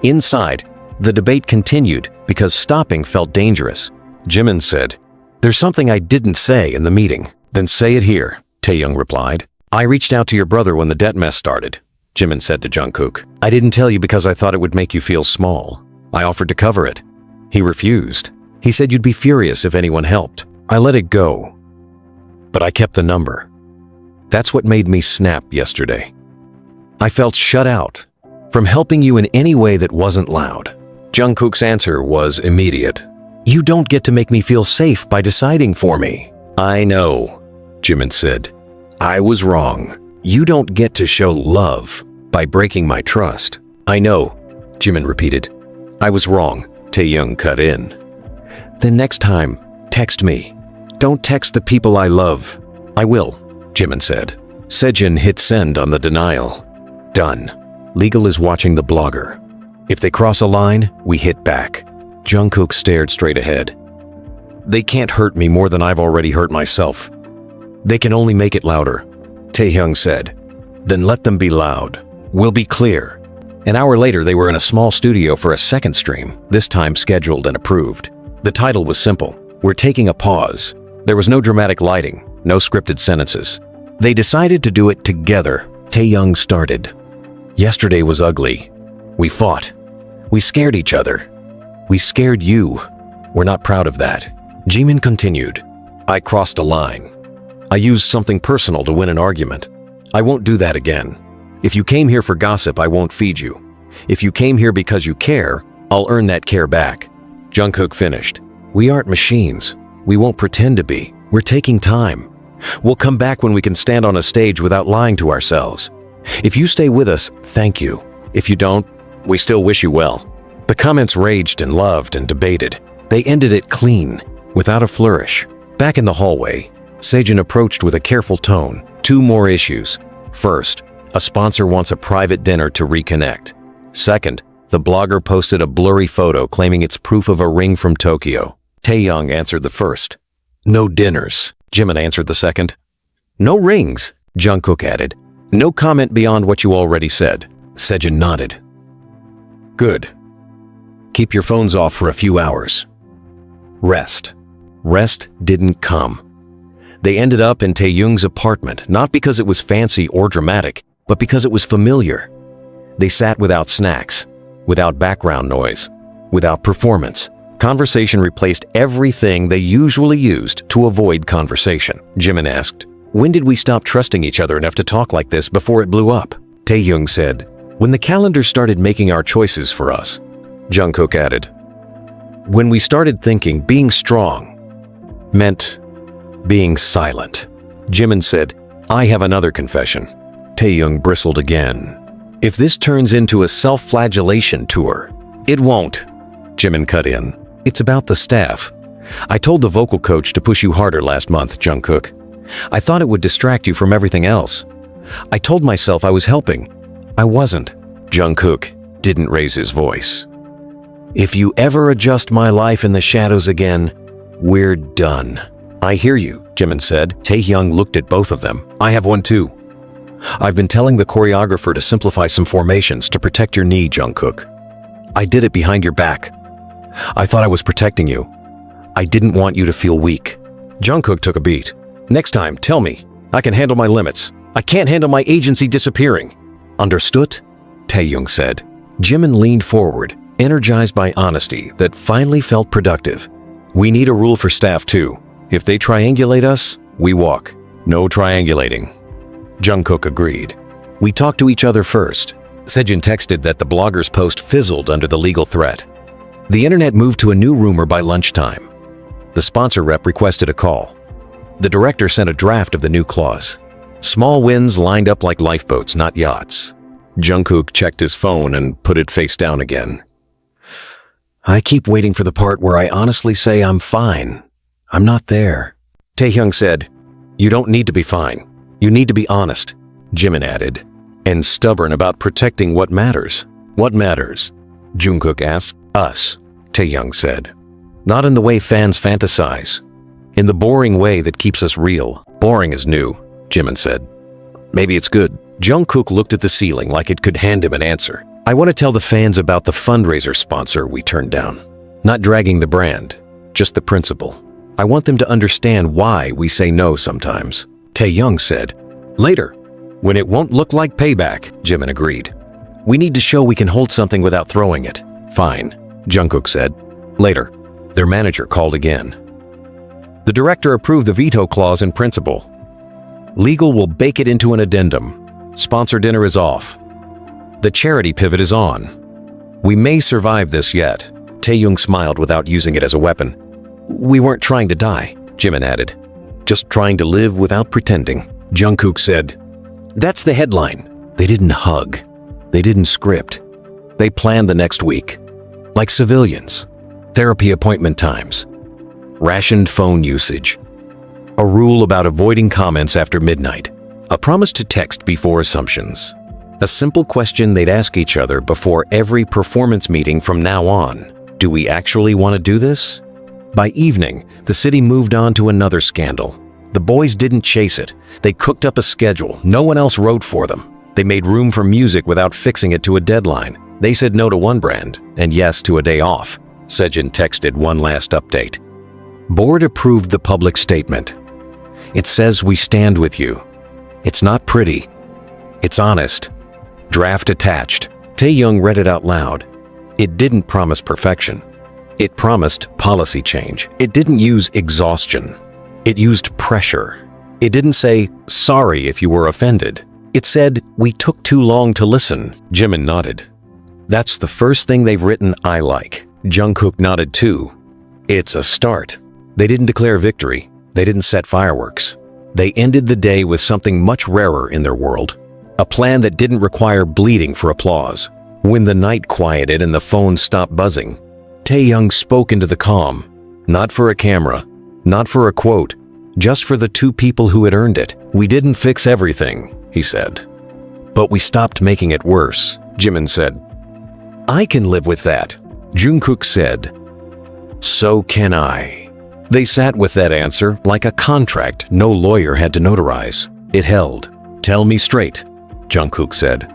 Inside, the debate continued because stopping felt dangerous. Jimin said, "There's something I didn't say in the meeting." "Then say it here," Taehyung replied. "I reached out to your brother when the debt mess started," Jimin said to Jungkook. "I didn't tell you because I thought it would make you feel small. I offered to cover it. He refused. He said you'd be furious if anyone helped. I let it go. But I kept the number. That's what made me snap yesterday. I felt shut out from helping you in any way that wasn't loud." Jungkook's answer was immediate. "You don't get to make me feel safe by deciding for me." "I know," Jimin said. "I was wrong. You don't get to show love by breaking my trust." "I know," Jimin repeated. "I was wrong," Taehyung cut in. "Then next time, text me. Don't text the people I love." "I will," Jimin said. Sejin hit send on the denial. "Done. Legal is watching the blogger. If they cross a line, we hit back." Jungkook stared straight ahead. "They can't hurt me more than I've already hurt myself. They can only make it louder," Taehyung said. "Then let them be loud. We'll be clear." An hour later, they were in a small studio for a second stream, this time scheduled and approved. The title was simple: "We're taking a pause." There was no dramatic lighting, no scripted sentences. They decided to do it together. Taehyung started. "Yesterday was ugly. We fought. We scared each other. We scared you. We're not proud of that." Jimin continued. "I crossed a line. I used something personal to win an argument. I won't do that again. If you came here for gossip, I won't feed you. If you came here because you care, I'll earn that care back." Jungkook finished. "We aren't machines. We won't pretend to be. We're taking time. We'll come back when we can stand on a stage without lying to ourselves. If you stay with us, thank you. If you don't, we still wish you well." The comments raged and loved and debated. They ended it clean, without a flourish. Back in the hallway, Sejin approached with a careful tone. 2 more issues. First, a sponsor wants a private dinner to reconnect. Second, the blogger posted a blurry photo claiming it's proof of a ring from Tokyo. Taehyung answered the first. "No dinners," Jimin answered the second. "No rings," Jungkook added. "No comment beyond what you already said." Sejin nodded. "Good. Keep your phones off for a few hours. Rest." Rest didn't come. They ended up in Taehyung's apartment, not because it was fancy or dramatic, but because it was familiar. They sat without snacks, without background noise, without performance. Conversation replaced everything they usually used to avoid conversation. Jimin asked, "When did we stop trusting each other enough to talk like this before it blew up?" Taehyung said, "When the calendar started making our choices for us." Jungkook added, "When we started thinking being strong meant being silent." Jimin said, "I have another confession." Taehyung bristled again. "If this turns into a self-flagellation tour..." "It won't," Jimin cut in. "It's about the staff. I told the vocal coach to push you harder last month, Jungkook. I thought it would distract you from everything else. I told myself I was helping. I wasn't." Jungkook didn't raise his voice. "If you ever adjust my life in the shadows again, we're done." "I hear you," Jimin said. Taehyung looked at both of them. "I have one too. I've been telling the choreographer to simplify some formations to protect your knee, Jungkook. I did it behind your back. I thought I was protecting you. I didn't want you to feel weak." Jungkook took a beat. "Next time, tell me. I can handle my limits. I can't handle my agency disappearing." "Understood?" Taehyung said. Jimin leaned forward, energized by honesty that finally felt productive. "We need a rule for staff too. If they triangulate us, we walk. No triangulating." Jungkook agreed. "We talk to each other first." Sejin texted that the blogger's post fizzled under the legal threat. The internet moved to a new rumor by lunchtime. The sponsor rep requested a call. The director sent a draft of the new clause. Small wins lined up like lifeboats, not yachts. Jungkook checked his phone and put it face down again. "I keep waiting for the part where I honestly say I'm fine. I'm not there." Taehyung said, "You don't need to be fine. You need to be honest," Jimin added, "and stubborn about protecting what matters." "What matters?" Jungkook asked. "Us," Taehyung said. "Not in the way fans fantasize. In the boring way that keeps us real." "Boring is new," Jimin said. "Maybe it's good." Jungkook looked at the ceiling like it could hand him an answer. "I want to tell the fans about the fundraiser sponsor we turned down. Not dragging the brand, just the principle. I want them to understand why we say no sometimes." Taehyung said, "Later, when it won't look like payback," Jimin agreed. "We need to show we can hold something without throwing it." "Fine," Jungkook said. Later, their manager called again. The director approved the veto clause in principle. Legal will bake it into an addendum. Sponsor dinner is off. The charity pivot is on. We may survive this yet. Taehyung smiled without using it as a weapon. "We weren't trying to die," Jimin added. "Just trying to live without pretending." Jungkook said, "That's the headline." They didn't hug. They didn't script. They planned the next week. Like civilians. Therapy appointment times. Rationed phone usage. A rule about avoiding comments after midnight. A promise to text before assumptions. A simple question they'd ask each other before every performance meeting from now on. Do we actually want to do this? By evening, the city moved on to another scandal. The boys didn't chase it. They cooked up a schedule. No one else wrote for them. They made room for music without fixing it to a deadline. They said no to one brand and yes to a day off. Sejin texted one last update. Board approved the public statement. It says we stand with you. It's not pretty. It's honest. Draft attached. Taehyung read it out loud. It didn't promise perfection. It promised policy change. It didn't use exhaustion. It used pressure. It didn't say, sorry if you were offended. It said, we took too long to listen. Jimin nodded. That's the first thing they've written I like. Jungkook nodded too. It's a start. They didn't declare victory. They didn't set fireworks. They ended the day with something much rarer in their world. A plan that didn't require bleeding for applause. When the night quieted and the phone stopped buzzing, Taehyung spoke into the calm. Not for a camera, not for a quote, just for the two people who had earned it. We didn't fix everything, he said. But we stopped making it worse, Jimin said. I can live with that, Jungkook said. So can I. They sat with that answer like a contract no lawyer had to notarize. It held. Tell me straight, Jungkook said.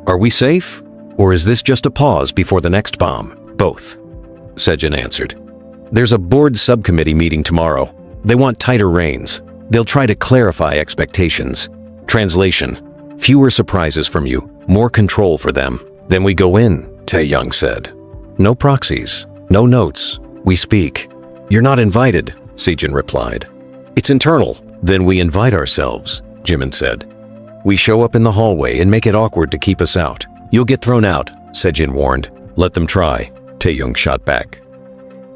Are we safe? Or is this just a pause before the next bomb? Both, Sejin answered. There's a board subcommittee meeting tomorrow. They want tighter reins. They'll try to clarify expectations. Translation: fewer surprises from you, more control for them. Then we go in, Taehyung said. No proxies, no notes. We speak. You're not invited, Sejin replied. It's internal. Then we invite ourselves, Jimin said. We show up in the hallway and make it awkward to keep us out. You'll get thrown out, Sejin warned. Let them try, Taehyung shot back.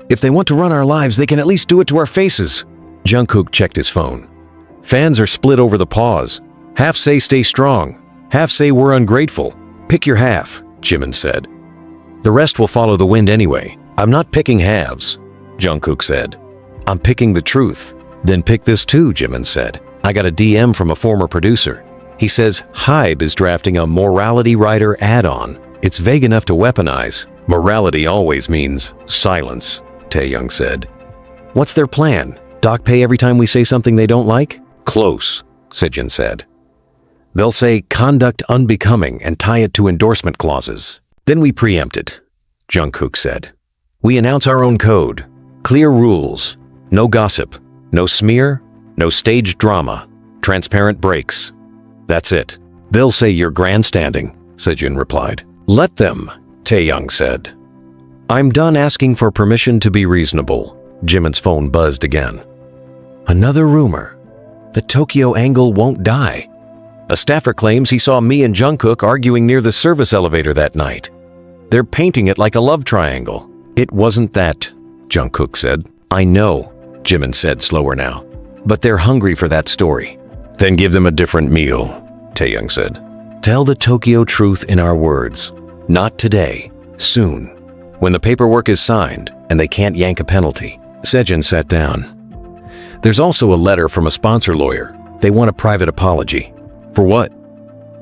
If they want to run our lives, they can at least do it to our faces. Jungkook checked his phone. Fans are split over the pause. Half say stay strong. Half say we're ungrateful. Pick your half, Jimin said. The rest will follow the wind anyway. I'm not picking halves, Jungkook said. I'm picking the truth. Then pick this too, Jimin said. I got a DM from a former producer. He says Hybe is drafting a morality writer add-on. It's vague enough to weaponize. Morality always means silence, Taehyung said. What's their plan? Doc pay every time we say something they don't like? Close, Sejin said. They'll say conduct unbecoming and tie it to endorsement clauses. Then we preempt it, Jungkook said. We announce our own code. Clear rules. No gossip. No smear. No staged drama. Transparent breaks. That's it. They'll say you're grandstanding, Sejin replied. Let them, Taehyung said. I'm done asking for permission to be reasonable. Jimin's phone buzzed again. Another rumor. The Tokyo angle won't die. A staffer claims he saw me and Jungkook arguing near the service elevator that night. They're painting it like a love triangle. It wasn't that, Jungkook said. I know, Jimin said slower now. But they're hungry for that story. Then give them a different meal, Taehyung said. Tell the Tokyo truth in our words. Not today. Soon. When the paperwork is signed and they can't yank a penalty. Sejin sat down. There's also a letter from a sponsor lawyer. They want a private apology. For what?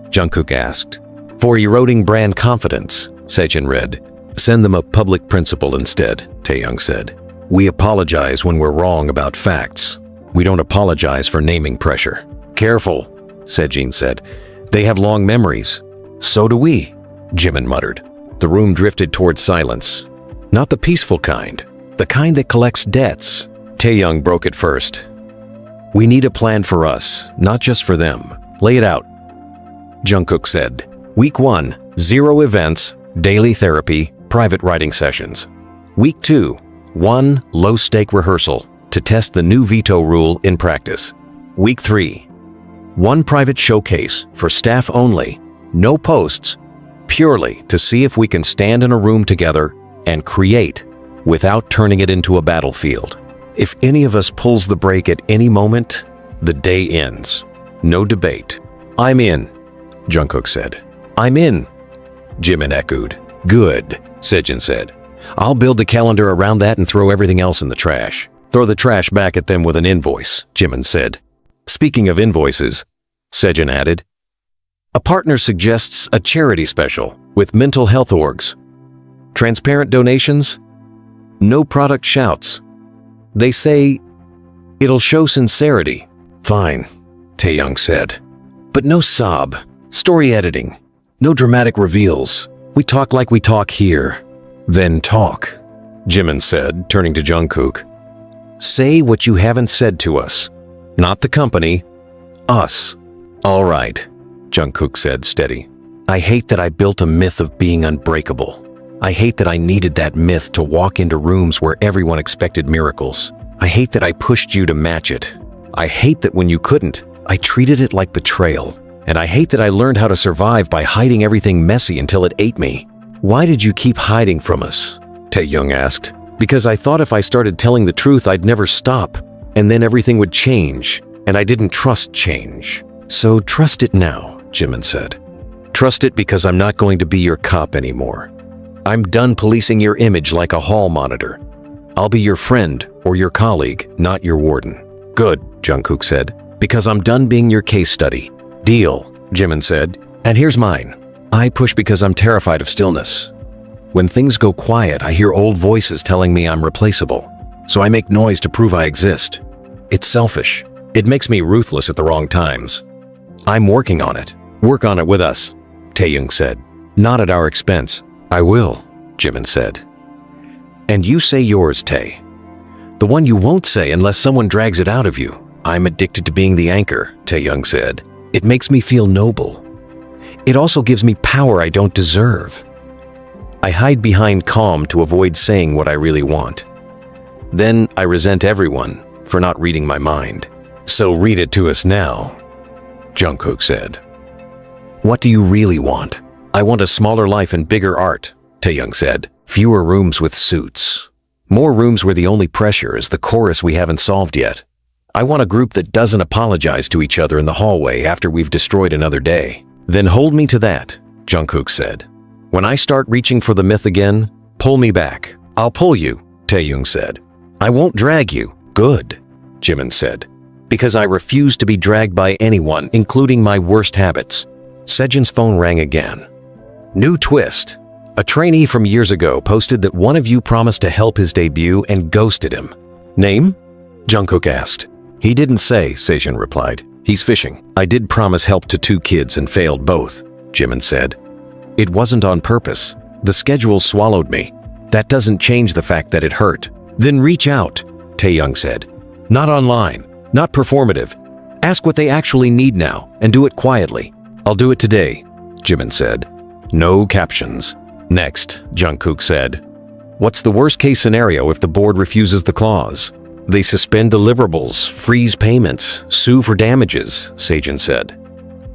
Jungkook asked. For eroding brand confidence, Sejin read. Send them a public principle instead, Taehyung said. We apologize when we're wrong about facts. We don't apologize for naming pressure. Careful, Sejin said. They have long memories. So do we, Jimin muttered. The room drifted toward silence. Not the peaceful kind. The kind that collects debts. Taehyung broke it first. We need a plan for us, not just for them. Lay it out. Jungkook said. Week 1, 0 events, daily therapy, private writing sessions. Week 2, 1 low-stake rehearsal to test the new veto rule in practice. Week 3, 1 private showcase for staff only, no posts, purely to see if we can stand in a room together and create without turning it into a battlefield. If any of us pulls the brake at any moment, the day ends. No debate. I'm in, Jungkook said. I'm in, Jimin echoed. Good, Sejin said. I'll build the calendar around that and throw everything else in the trash. Throw the trash back at them with an invoice, Jimin said. Speaking of invoices, Sejin added, a partner suggests a charity special with mental health orgs. Transparent donations, no product shouts. They say it'll show sincerity. Fine, Taehyung said. But no sob, story editing, no dramatic reveals. We talk like we talk here. Then talk, Jimin said, turning to Jungkook. Say what you haven't said to us. Not the company, us. All right, Jungkook said, steady. I hate that I built a myth of being unbreakable. I hate that I needed that myth to walk into rooms where everyone expected miracles. I hate that I pushed you to match it. I hate that when you couldn't, I treated it like betrayal. And I hate that I learned how to survive by hiding everything messy until it ate me. Why did you keep hiding from us? Taehyung asked. Because I thought if I started telling the truth, I'd never stop. And then everything would change. And I didn't trust change. So trust it now, Jimin said. Trust it because I'm not going to be your cop anymore. I'm done policing your image like a hall monitor. I'll be your friend or your colleague, not your warden. Good, Jungkook said, because I'm done being your case study. Deal, Jimin said. And here's mine. I push because I'm terrified of stillness. When things go quiet, I hear old voices telling me I'm replaceable. So I make noise to prove I exist. It's selfish. It makes me ruthless at the wrong times. I'm working on it. Work on it with us, Taehyung said. Not at our expense. I will, Jimin said. And you say yours, Tae. The one you won't say unless someone drags it out of you. I'm addicted to being the anchor, Taehyung said. It makes me feel noble. It also gives me power I don't deserve. I hide behind calm to avoid saying what I really want. Then I resent everyone for not reading my mind. So read it to us now, Jungkook said. What do you really want? I want a smaller life and bigger art, Taehyung said. Fewer rooms with suits. More rooms where the only pressure is the chorus we haven't solved yet. I want a group that doesn't apologize to each other in the hallway after we've destroyed another day. Then hold me to that, Jungkook said. When I start reaching for the myth again, pull me back. I'll pull you, Taehyung said. I won't drag you. Good, Jimin said. Because I refuse to be dragged by anyone, including my worst habits. Sejin's phone rang again. New twist. A trainee from years ago posted that one of you promised to help his debut and ghosted him. Name? Jungkook asked. He didn't say, Sejin replied. He's fishing. I did promise help to 2 kids and failed both, Jimin said. It wasn't on purpose. The schedule swallowed me. That doesn't change the fact that it hurt. Then reach out, Taehyung said. Not online, not performative. Ask what they actually need now and do it quietly. I'll do it today, Jimin said. No captions. Next, Jungkook said. What's the worst case scenario if the board refuses the clause? They suspend deliverables, freeze payments, sue for damages, Sejin said.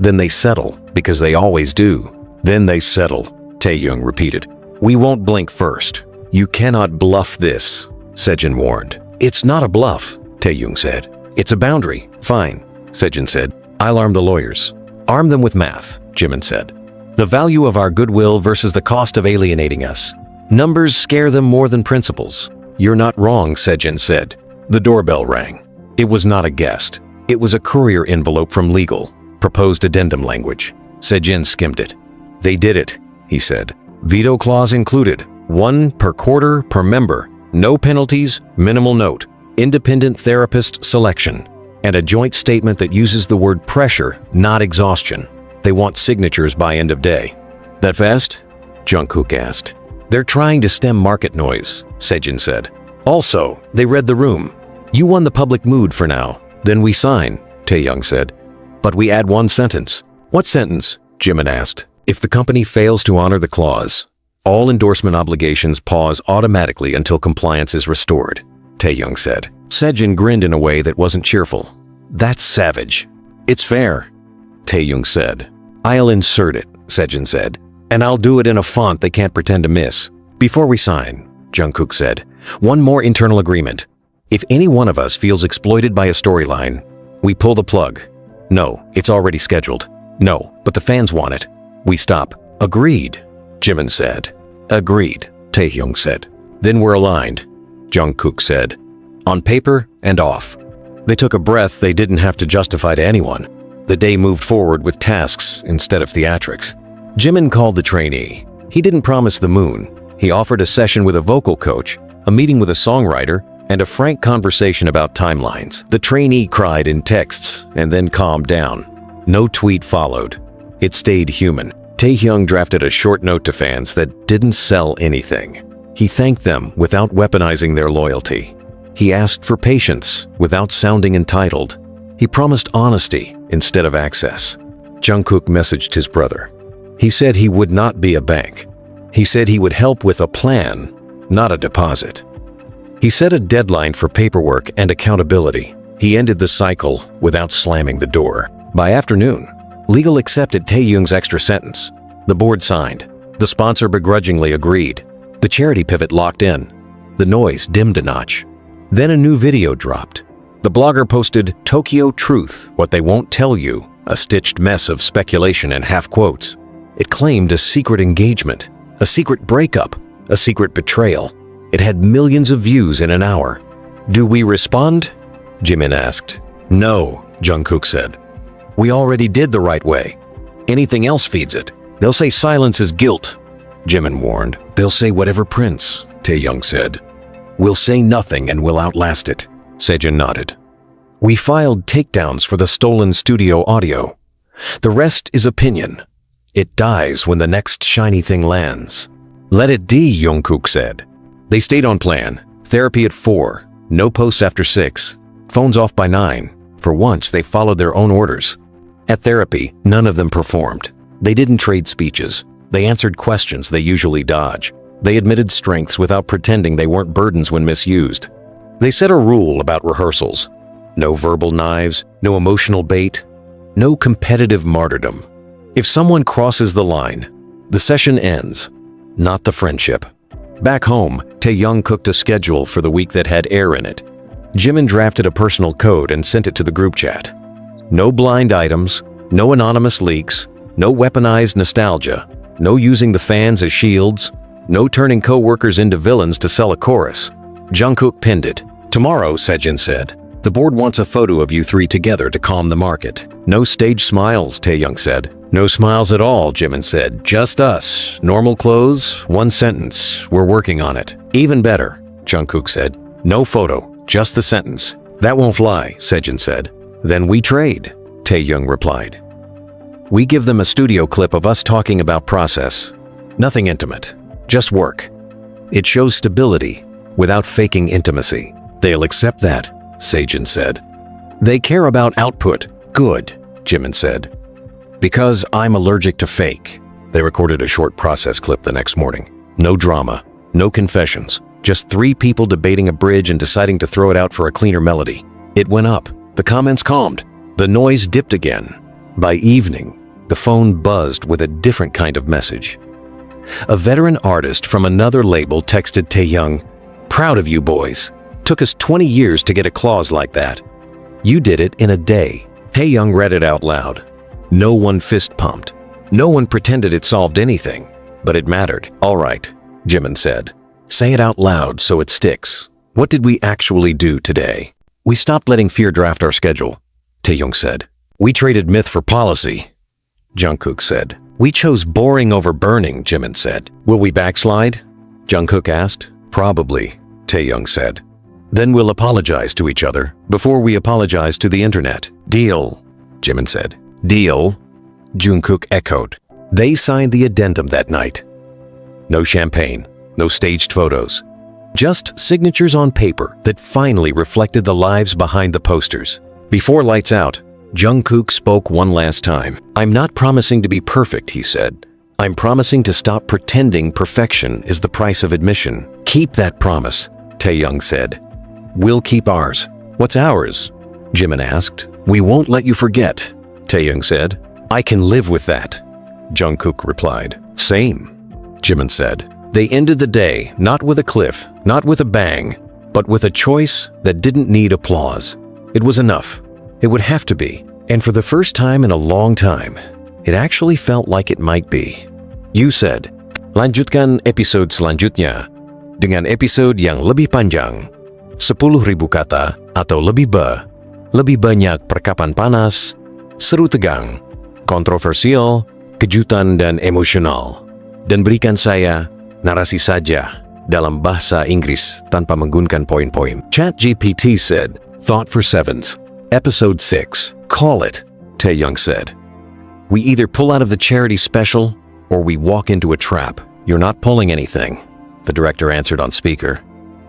Then they settle, because they always do. Then they settle, Taehyung repeated. We won't blink first. You cannot bluff this, Sejin warned. It's not a bluff, Taehyung said. It's a boundary. Fine, Sejin said. I'll arm the lawyers. Arm them with math, Jimin said. The value of our goodwill versus the cost of alienating us. Numbers scare them more than principles. You're not wrong, Sejin said. The doorbell rang. It was not a guest. It was a courier envelope from legal, proposed addendum language. Sejin skimmed it. They did it, he said. Veto clause included. 1 per quarter per member. No penalties, minimal note. Independent therapist selection. And a joint statement that uses the word pressure, not exhaustion. They want signatures by end of day. That fast? Jungkook asked. They're trying to stem market noise, Sejin said. Also, they read the room. You won the public mood for now. Then we sign, Taehyung said. But we add 1 sentence. What sentence? Jimin asked. If the company fails to honor the clause, all endorsement obligations pause automatically until compliance is restored, Taehyung said. Sejin grinned in a way that wasn't cheerful. That's savage. It's fair, Taehyung said. I'll insert it, Sejin said. And I'll do it in a font they can't pretend to miss. Before we sign, Jungkook said, one more internal agreement. If any one of us feels exploited by a storyline, we pull the plug. No, it's already scheduled. No, but the fans want it. We stop. Agreed, Jimin said. Agreed, Taehyung said. Then we're aligned, Jungkook said. On paper and off. They took a breath they didn't have to justify to anyone. The day moved forward with tasks instead of theatrics. Jimin called the trainee. He didn't promise the moon. He offered a session with a vocal coach, a meeting with a songwriter, and a frank conversation about timelines. The trainee cried in texts and then calmed down. No tweet followed. It stayed human. Taehyung drafted a short note to fans that didn't sell anything. He thanked them without weaponizing their loyalty. He asked for patience without sounding entitled. He promised honesty instead of access. Jungkook messaged his brother. He said he would not be a bank. He said he would help with a plan, not a deposit. He set a deadline for paperwork and accountability. He ended the cycle without slamming the door. By afternoon, legal accepted Taehyung's extra sentence. The board signed. The sponsor begrudgingly agreed. The charity pivot locked in. The noise dimmed a notch. Then a new video dropped. The blogger posted, "Tokyo Truth, What They Won't Tell You," a stitched mess of speculation and half quotes. It claimed a secret engagement, a secret breakup, a secret betrayal. It had millions of views in an hour. Do we respond? Jimin asked. No, Jungkook said. We already did the right way. Anything else feeds it. They'll say silence is guilt, Jimin warned. They'll say whatever prints, Taehyung said. We'll say nothing and we'll outlast it, Sejin nodded. We filed takedowns for the stolen studio audio. The rest is opinion. It dies when the next shiny thing lands. Let it be, Jungkook said. They stayed on plan. Therapy at 4, no posts after 6, phones off by 9, For once, they followed their own orders. At therapy, none of them performed. They didn't trade speeches. They answered questions they usually dodge. They admitted strengths without pretending they weren't burdens when misused. They set a rule about rehearsals. No verbal knives, no emotional bait, no competitive martyrdom. If someone crosses the line, the session ends, not the friendship. Back home, Taehyung cooked a schedule for the week that had air in it. Jimin drafted a personal code and sent it to the group chat. No blind items, no anonymous leaks, no weaponized nostalgia, no using the fans as shields, no turning co-workers into villains to sell a chorus. Jungkook pinned it. Tomorrow, Sejin said, the board wants a photo of you three together to calm the market. No stage smiles, Taehyung said. No smiles at all, Jimin said. Just us. Normal clothes, one sentence. We're working on it. Even better, Jungkook said. No photo, just the sentence. That won't fly, Sejin said. Then we trade, Taehyung replied. We give them a studio clip of us talking about process. Nothing intimate, just work. It shows stability without faking intimacy. They'll accept that, Sejin said. They care about output. Good, Jimin said. Because I'm allergic to fake. They recorded a short process clip the next morning. No drama, no confessions, just three people debating a bridge and deciding to throw it out for a cleaner melody. It went up. The comments calmed. The noise dipped again. By evening, the phone buzzed with a different kind of message. A veteran artist from another label texted Taehyung, "Proud of you boys. Took us 20 years to get a clause like that. You did it in a day." Taehyung read it out loud. No one fist pumped. No one pretended it solved anything, but it mattered. All right, Jimin said. Say it out loud so it sticks. What did we actually do today? We stopped letting fear draft our schedule, Taehyung said. We traded myth for policy, Jungkook said. We chose boring over burning, Jimin said. Will we backslide? Jungkook asked. Probably, Taehyung said. Then we'll apologize to each other before we apologize to the internet. Deal, Jimin said. Deal, Jungkook echoed. They signed the addendum that night. No champagne, no staged photos. Just signatures on paper that finally reflected the lives behind the posters. Before lights out, Jungkook spoke one last time. I'm not promising to be perfect, he said. I'm promising to stop pretending perfection is the price of admission. Keep that promise, Taehyung said. We'll keep ours. What's ours? Jimin asked. We won't let you forget, Taehyung said. I can live with that, Jungkook replied. Same, Jimin said. They ended the day not with a cliff, not with a bang, but with a choice that didn't need applause. It was enough. It would have to be. And for the first time in a long time, it actually felt like it might be. You said, lanjutkan episode selanjutnya dengan episode yang lebih panjang. 10.000 kata atau lebih banyak perkapan panas, seru tegang, kontroversial, kejutan dan emosional. Dan berikan saya narasi saja dalam bahasa Inggris tanpa menggunakan poin-poin. ChatGPT said, Thought for Sevens, Episode 6. Call it, Taehyung said. We either pull out of the charity special or we walk into a trap. You're not pulling anything, the director answered on speaker.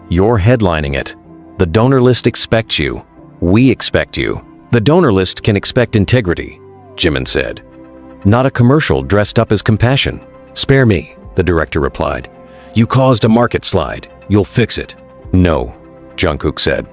You're headlining it. The donor list expects you. We expect you. The donor list can expect integrity, Jimin said. Not a commercial dressed up as compassion. Spare me, the director replied. You caused a market slide. You'll fix it. No, Jungkook said.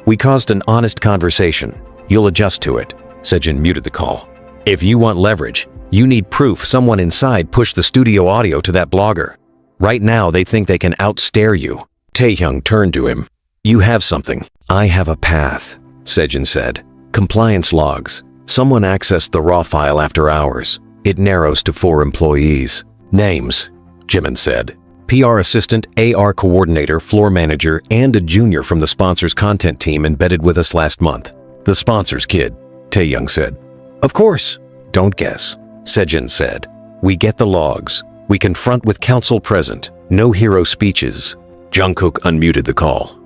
We caused an honest conversation. You'll adjust to it. Sejin muted the call. If you want leverage, you need proof someone inside pushed the studio audio to that blogger. Right now, they think they can outstare you. Taehyung turned to him. You have something. I have a path, Sejin said. Compliance logs. Someone accessed the raw file after hours. It narrows to 4 employees. Names, Jimin said. PR assistant, AR coordinator, floor manager, and a junior from the sponsor's content team embedded with us last month. The sponsor's kid, Taehyung said. Of course. Don't guess, Sejin said. We get the logs. We confront with counsel present. No hero speeches. Jungkook unmuted the call.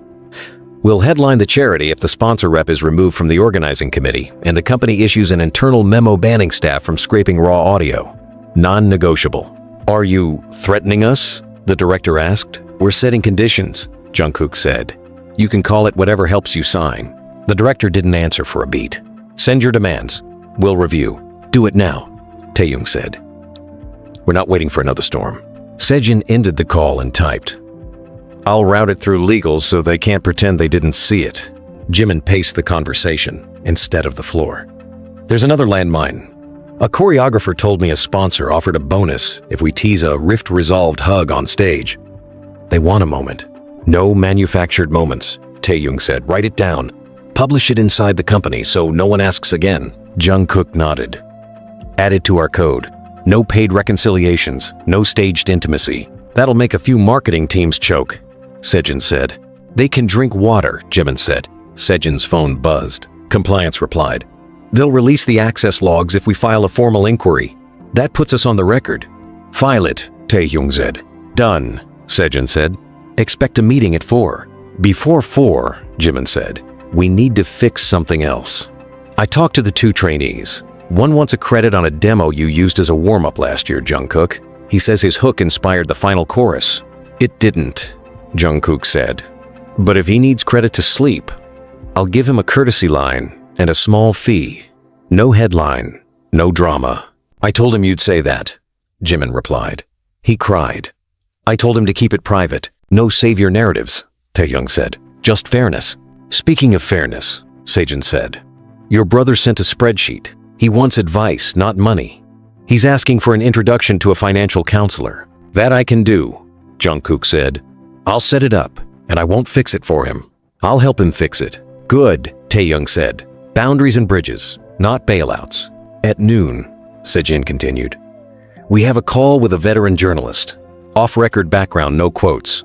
We'll headline the charity if the sponsor rep is removed from the organizing committee and the company issues an internal memo banning staff from scraping raw audio. Non-negotiable. Are you threatening us? The director asked. We're setting conditions, Jungkook said. You can call it whatever helps you sign. The director didn't answer for a beat. "Send your demands. We'll review." "Do it now," Taehyung said. "We're not waiting for another storm." Sejin ended the call and typed, "I'll route it through legal so they can't pretend they didn't see it." Jimin paced the conversation instead of the floor. "There's another landmine. A choreographer told me a sponsor offered a bonus if we tease a rift-resolved hug on stage. They want a moment. No manufactured moments," Taehyung said. "Write it down. Publish it inside the company so no one asks again." Jungkook nodded. "Add it to our code. No paid reconciliations, no staged intimacy. That'll make a few marketing teams choke," Sejin said. "They can drink water," Jimin said. Sejin's phone buzzed. Compliance replied, "They'll release the access logs if we file a formal inquiry. That puts us on the record." "File it," Taehyung said. "Done," Sejin said. "Expect a meeting at 4. "Before 4, Jimin said. "We need to fix something else. I talked to the 2 trainees. One wants a credit on a demo you used as a warm-up last year, Jungkook. He says his hook inspired the final chorus." "It didn't," Jungkook said. "But if he needs credit to sleep, I'll give him a courtesy line and a small fee. No headline, no drama." "I told him you'd say that," Jimin replied. He cried. "I told him to keep it private. No savior narratives," Taehyung said. "Just fairness." "Speaking of fairness," Sejin said, "your brother sent a spreadsheet. He wants advice, not money. He's asking for an introduction to a financial counselor." "That I can do," Jungkook said. "I'll set it up, and I won't fix it for him. I'll help him fix it." "Good," Taehyung said. "Boundaries and bridges, not bailouts." "At noon," Sejin continued, "we have a call with a veteran journalist. Off-record background, no quotes.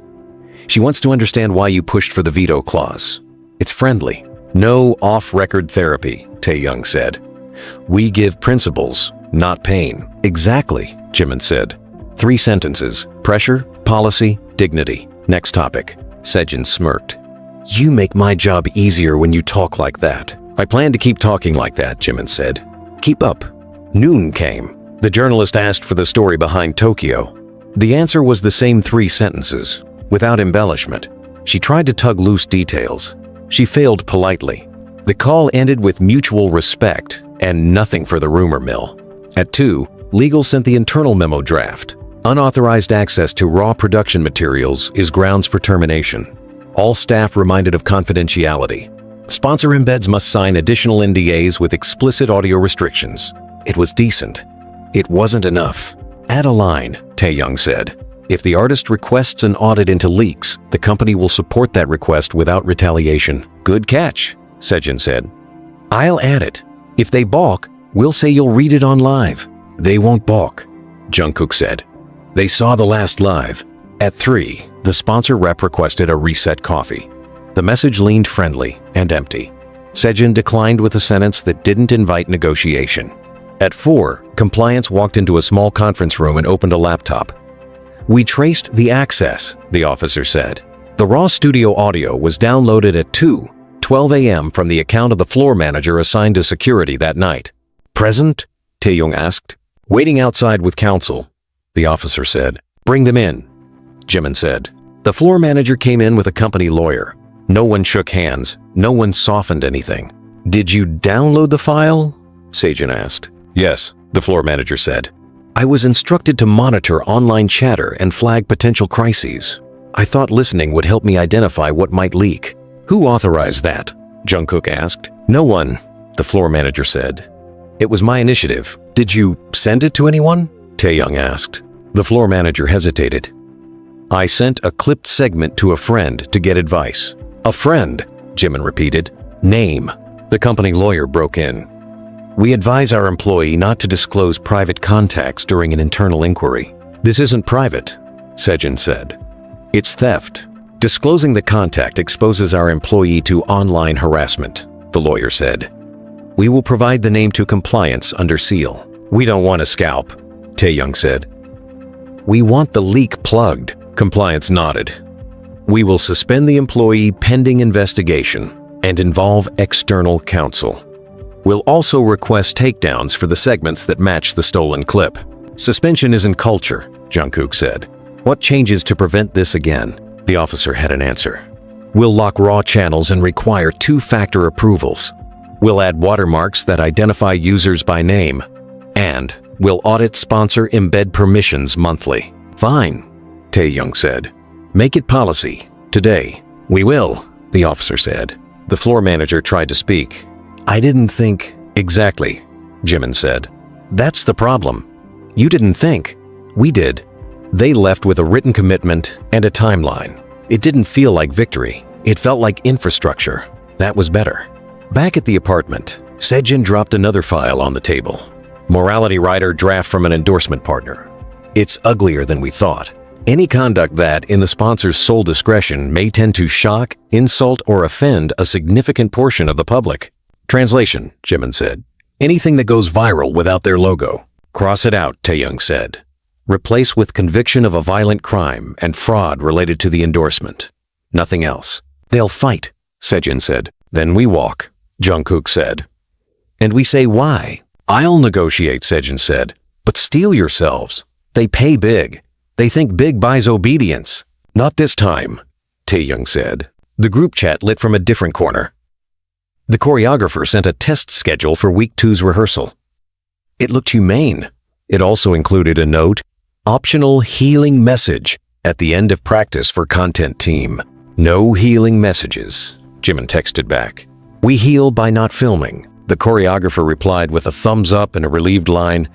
She wants to understand why you pushed for the veto clause. It's friendly." "No off-record therapy," Taehyung said. "We give principles, not pain." "Exactly," Jimin said. 3 sentences: pressure, policy, dignity. Next topic. Sejin smirked. "You make my job easier when you talk like that." "I plan to keep talking like that," Jimin said. "Keep up." Noon came. The journalist asked for the story behind Tokyo. The answer was the same 3 sentences, without embellishment. She tried to tug loose details. She failed politely. The call ended with mutual respect and nothing for the rumor mill. At 2, legal sent the internal memo draft. Unauthorized access to raw production materials is grounds for termination. All staff reminded of confidentiality. Sponsor embeds must sign additional NDAs with explicit audio restrictions. It was decent. It wasn't enough. "Add a line," Taehyung said. "If the artist requests an audit into leaks, the company will support that request without retaliation." "Good catch," Sejin said. "I'll add it. If they balk, we'll say you'll read it on live." "They won't balk," Jungkook said. "They saw the last live." At 3, the sponsor rep requested a reset coffee. The message leaned friendly and empty. Sejin declined with a sentence that didn't invite negotiation. At 4, compliance walked into a small conference room and opened a laptop. "We traced the access," the officer said. "The raw studio audio was downloaded at 2:12 a.m. from the account of the floor manager assigned to security that night." "Present?" Taehyung asked. "Waiting outside with counsel," the officer said. "Bring them in," Jimin said. The floor manager came in with a company lawyer. No one shook hands. No one softened anything. "Did you download the file?" Sejin asked. "Yes," the floor manager said. "I was instructed to monitor online chatter and flag potential crises. I thought listening would help me identify what might leak." "Who authorized that?" Jungkook asked. "No one," the floor manager said. "It was my initiative." "Did you send it to anyone?" Taehyung asked. The floor manager hesitated. "I sent a clipped segment to a friend to get advice." "A friend," Jimin repeated. "Name." The company lawyer broke in. "We advise our employee not to disclose private contacts during an internal inquiry." "This isn't private," Sejin said. "It's theft. Disclosing the contact exposes our employee to online harassment," the lawyer said. "We will provide the name to compliance under seal." "We don't want a scalp," Taehyung said. "We want the leak plugged," compliance nodded. "We will suspend the employee pending investigation and involve external counsel. We'll also request takedowns for the segments that match the stolen clip." "Suspension isn't culture," Jungkook said. "What changes to prevent this again?" The officer had an answer. We'll lock raw channels and require two-factor approvals. We'll add watermarks that identify users by name. And we'll audit sponsor embed permissions monthly. Fine, Taehyung said. Make it policy. Today. We will, the officer said. The floor manager tried to speak. I didn't think. Exactly, Jimin said. That's the problem. You didn't think. We did. They left with a written commitment and a timeline. It didn't feel like victory. It felt like infrastructure. That was better. Back at the apartment, Sejin dropped another file on the table. Morality writer draft from an endorsement partner. It's uglier than we thought. Any conduct that, in the sponsor's sole discretion, may tend to shock, insult, or offend a significant portion of the public. Translation, Jimin said. Anything that goes viral without their logo. Cross it out, Taehyung said. Replace with conviction of a violent crime and fraud related to the endorsement. Nothing else. They'll fight, Sejin said. Then we walk, Jungkook said. And we say why? I'll negotiate, Sejin said. But steel yourselves. They pay big. They think big buys obedience. Not this time, Taehyung said. The group chat lit from a different corner. The choreographer sent a test schedule for week 2's rehearsal. It looked humane. It also included a note, optional healing message at the end of practice for content team. No healing messages, Jimin texted back. We heal by not filming. The choreographer replied with a thumbs up and a relieved line,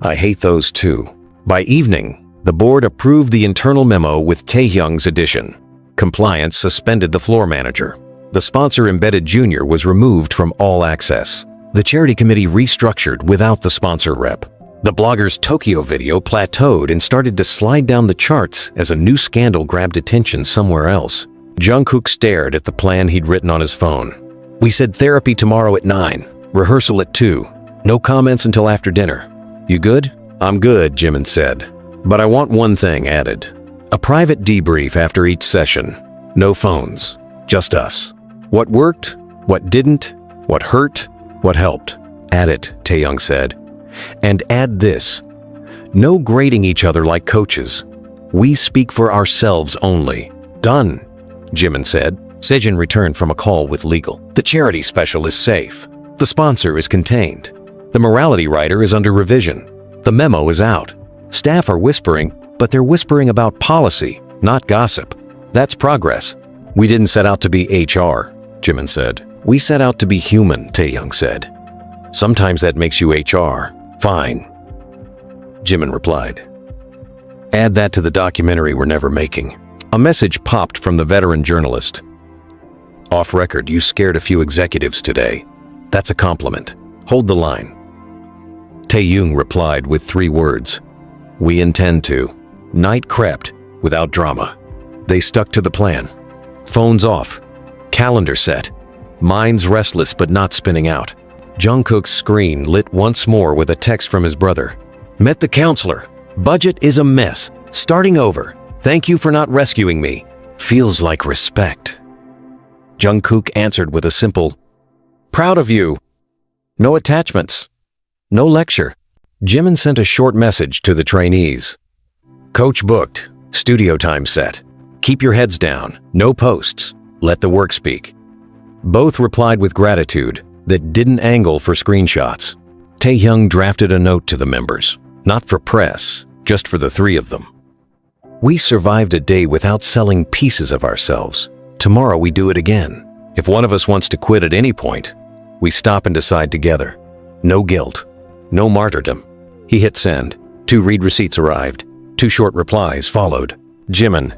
I hate those too. By evening, the board approved the internal memo with Taehyung's addition. Compliance suspended the floor manager. The sponsor embedded junior was removed from all access. The charity committee restructured without the sponsor rep. The blogger's Tokyo video plateaued and started to slide down the charts as a new scandal grabbed attention somewhere else. Jungkook stared at the plan he'd written on his phone. We said therapy tomorrow at 9, rehearsal at 2. No comments until after dinner. You good? I'm good, Jimin said. But I want one thing added. A private debrief after each session. No phones. Just us. What worked? What didn't? What hurt? What helped? Add it, Taehyung said. And add this. No grading each other like coaches. We speak for ourselves only. Done, Jimin said. Sejin returned from a call with legal. The charity special is safe. The sponsor is contained. The morality writer is under revision. The memo is out. Staff are whispering, but they're whispering about policy, not gossip. That's progress. We didn't set out to be HR, Jimin said. We set out to be human, Taehyung said. Sometimes that makes you HR. Fine, Jimin replied. Add that to the documentary we're never making. A message popped from the veteran journalist. Off record, you scared a few executives today. That's a compliment. Hold the line. Taehyung replied with 3 words. We intend to. Night crept, without drama. They stuck to the plan. Phones off. Calendar set. Minds restless but not spinning out. Jungkook's screen lit once more with a text from his brother. Met the counselor. Budget is a mess. Starting over. Thank you for not rescuing me. Feels like respect. Jungkook answered with a simple, proud of you. No attachments. No lecture. Jimin sent a short message to the trainees. Coach booked. Studio time set. Keep your heads down. No posts. Let the work speak. Both replied with gratitude that didn't angle for screenshots. Taehyung drafted a note to the members. Not for press, just for the 3 of them. We survived a day without selling pieces of ourselves. Tomorrow we do it again. If one of us wants to quit at any point, we stop and decide together. No guilt. No martyrdom. He hit send. 2 read receipts arrived. 2 short replies followed. Jimin.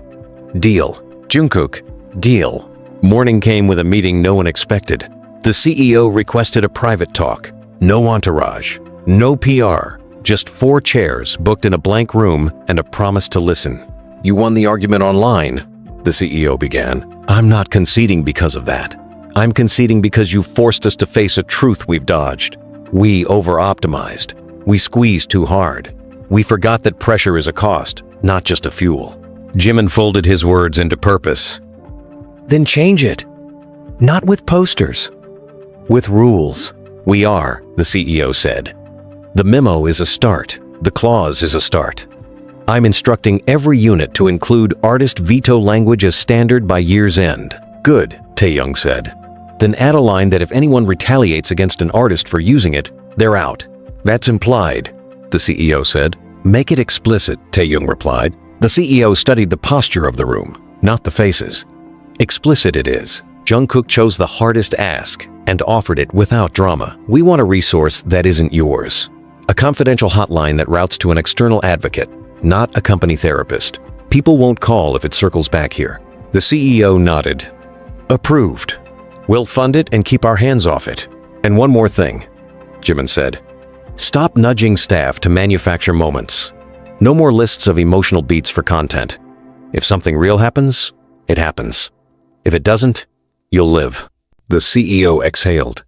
Deal. Jungkook. Deal. Morning came with a meeting no one expected. The CEO requested a private talk. No entourage. No PR. Just 4 chairs booked in a blank room and a promise to listen. You won the argument online, the CEO began. I'm not conceding because of that. I'm conceding because you forced us to face a truth we've dodged. We over-optimized. We squeezed too hard. We forgot that pressure is a cost, not just a fuel. Jimin folded his words into purpose. Then change it. Not with posters. With rules. We are, the CEO said. The memo is a start. The clause is a start. I'm instructing every unit to include artist veto language as standard by year's end. Good, Taehyung said. Then add a line that if anyone retaliates against an artist for using it, they're out. That's implied, the CEO said. Make it explicit, Taehyung replied. The CEO studied the posture of the room, not the faces. Explicit it is. Jungkook chose the hardest ask and offered it without drama. We want a resource that isn't yours. A confidential hotline that routes to an external advocate, not a company therapist. People won't call if it circles back here. The CEO nodded. Approved. We'll fund it and keep our hands off it. And one more thing, Jimin said. Stop nudging staff to manufacture moments. No more lists of emotional beats for content. If something real happens, it happens. If it doesn't, you'll live. The CEO exhaled.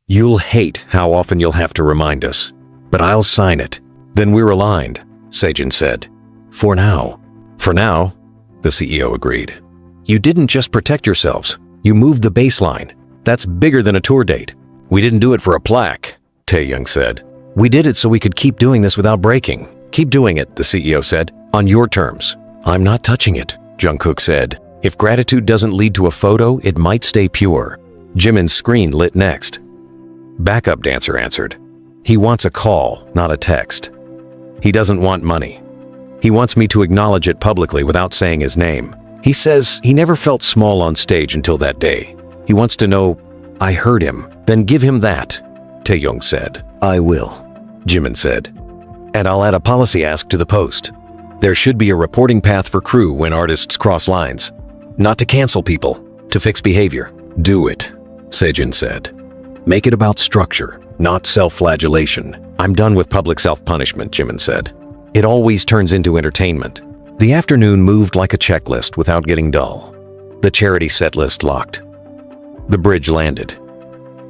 You'll hate how often you'll have to remind us, but I'll sign it. Then we're aligned, Sejin said. For now. For now, the CEO agreed. You didn't just protect yourselves. You moved the baseline. That's bigger than a tour date. We didn't do it for a plaque, Taehyung said. We did it so we could keep doing this without breaking. Keep doing it, the CEO said, on your terms. I'm not touching it, Jungkook said. If gratitude doesn't lead to a photo, it might stay pure. Jimin's screen lit next. Backup dancer answered. He wants a call, not a text. He doesn't want money. He wants me to acknowledge it publicly without saying his name. He says he never felt small on stage until that day. He wants to know, I heard him. Then give him that, Taehyung said. I will, Jimin said. And I'll add a policy ask to the post. There should be a reporting path for crew when artists cross lines. Not to cancel people, to fix behavior. Do it, Sejin said. Make it about structure, not self-flagellation. I'm done with public self-punishment, Jimin said. It always turns into entertainment. The afternoon moved like a checklist without getting dull. The charity set list locked. The bridge landed.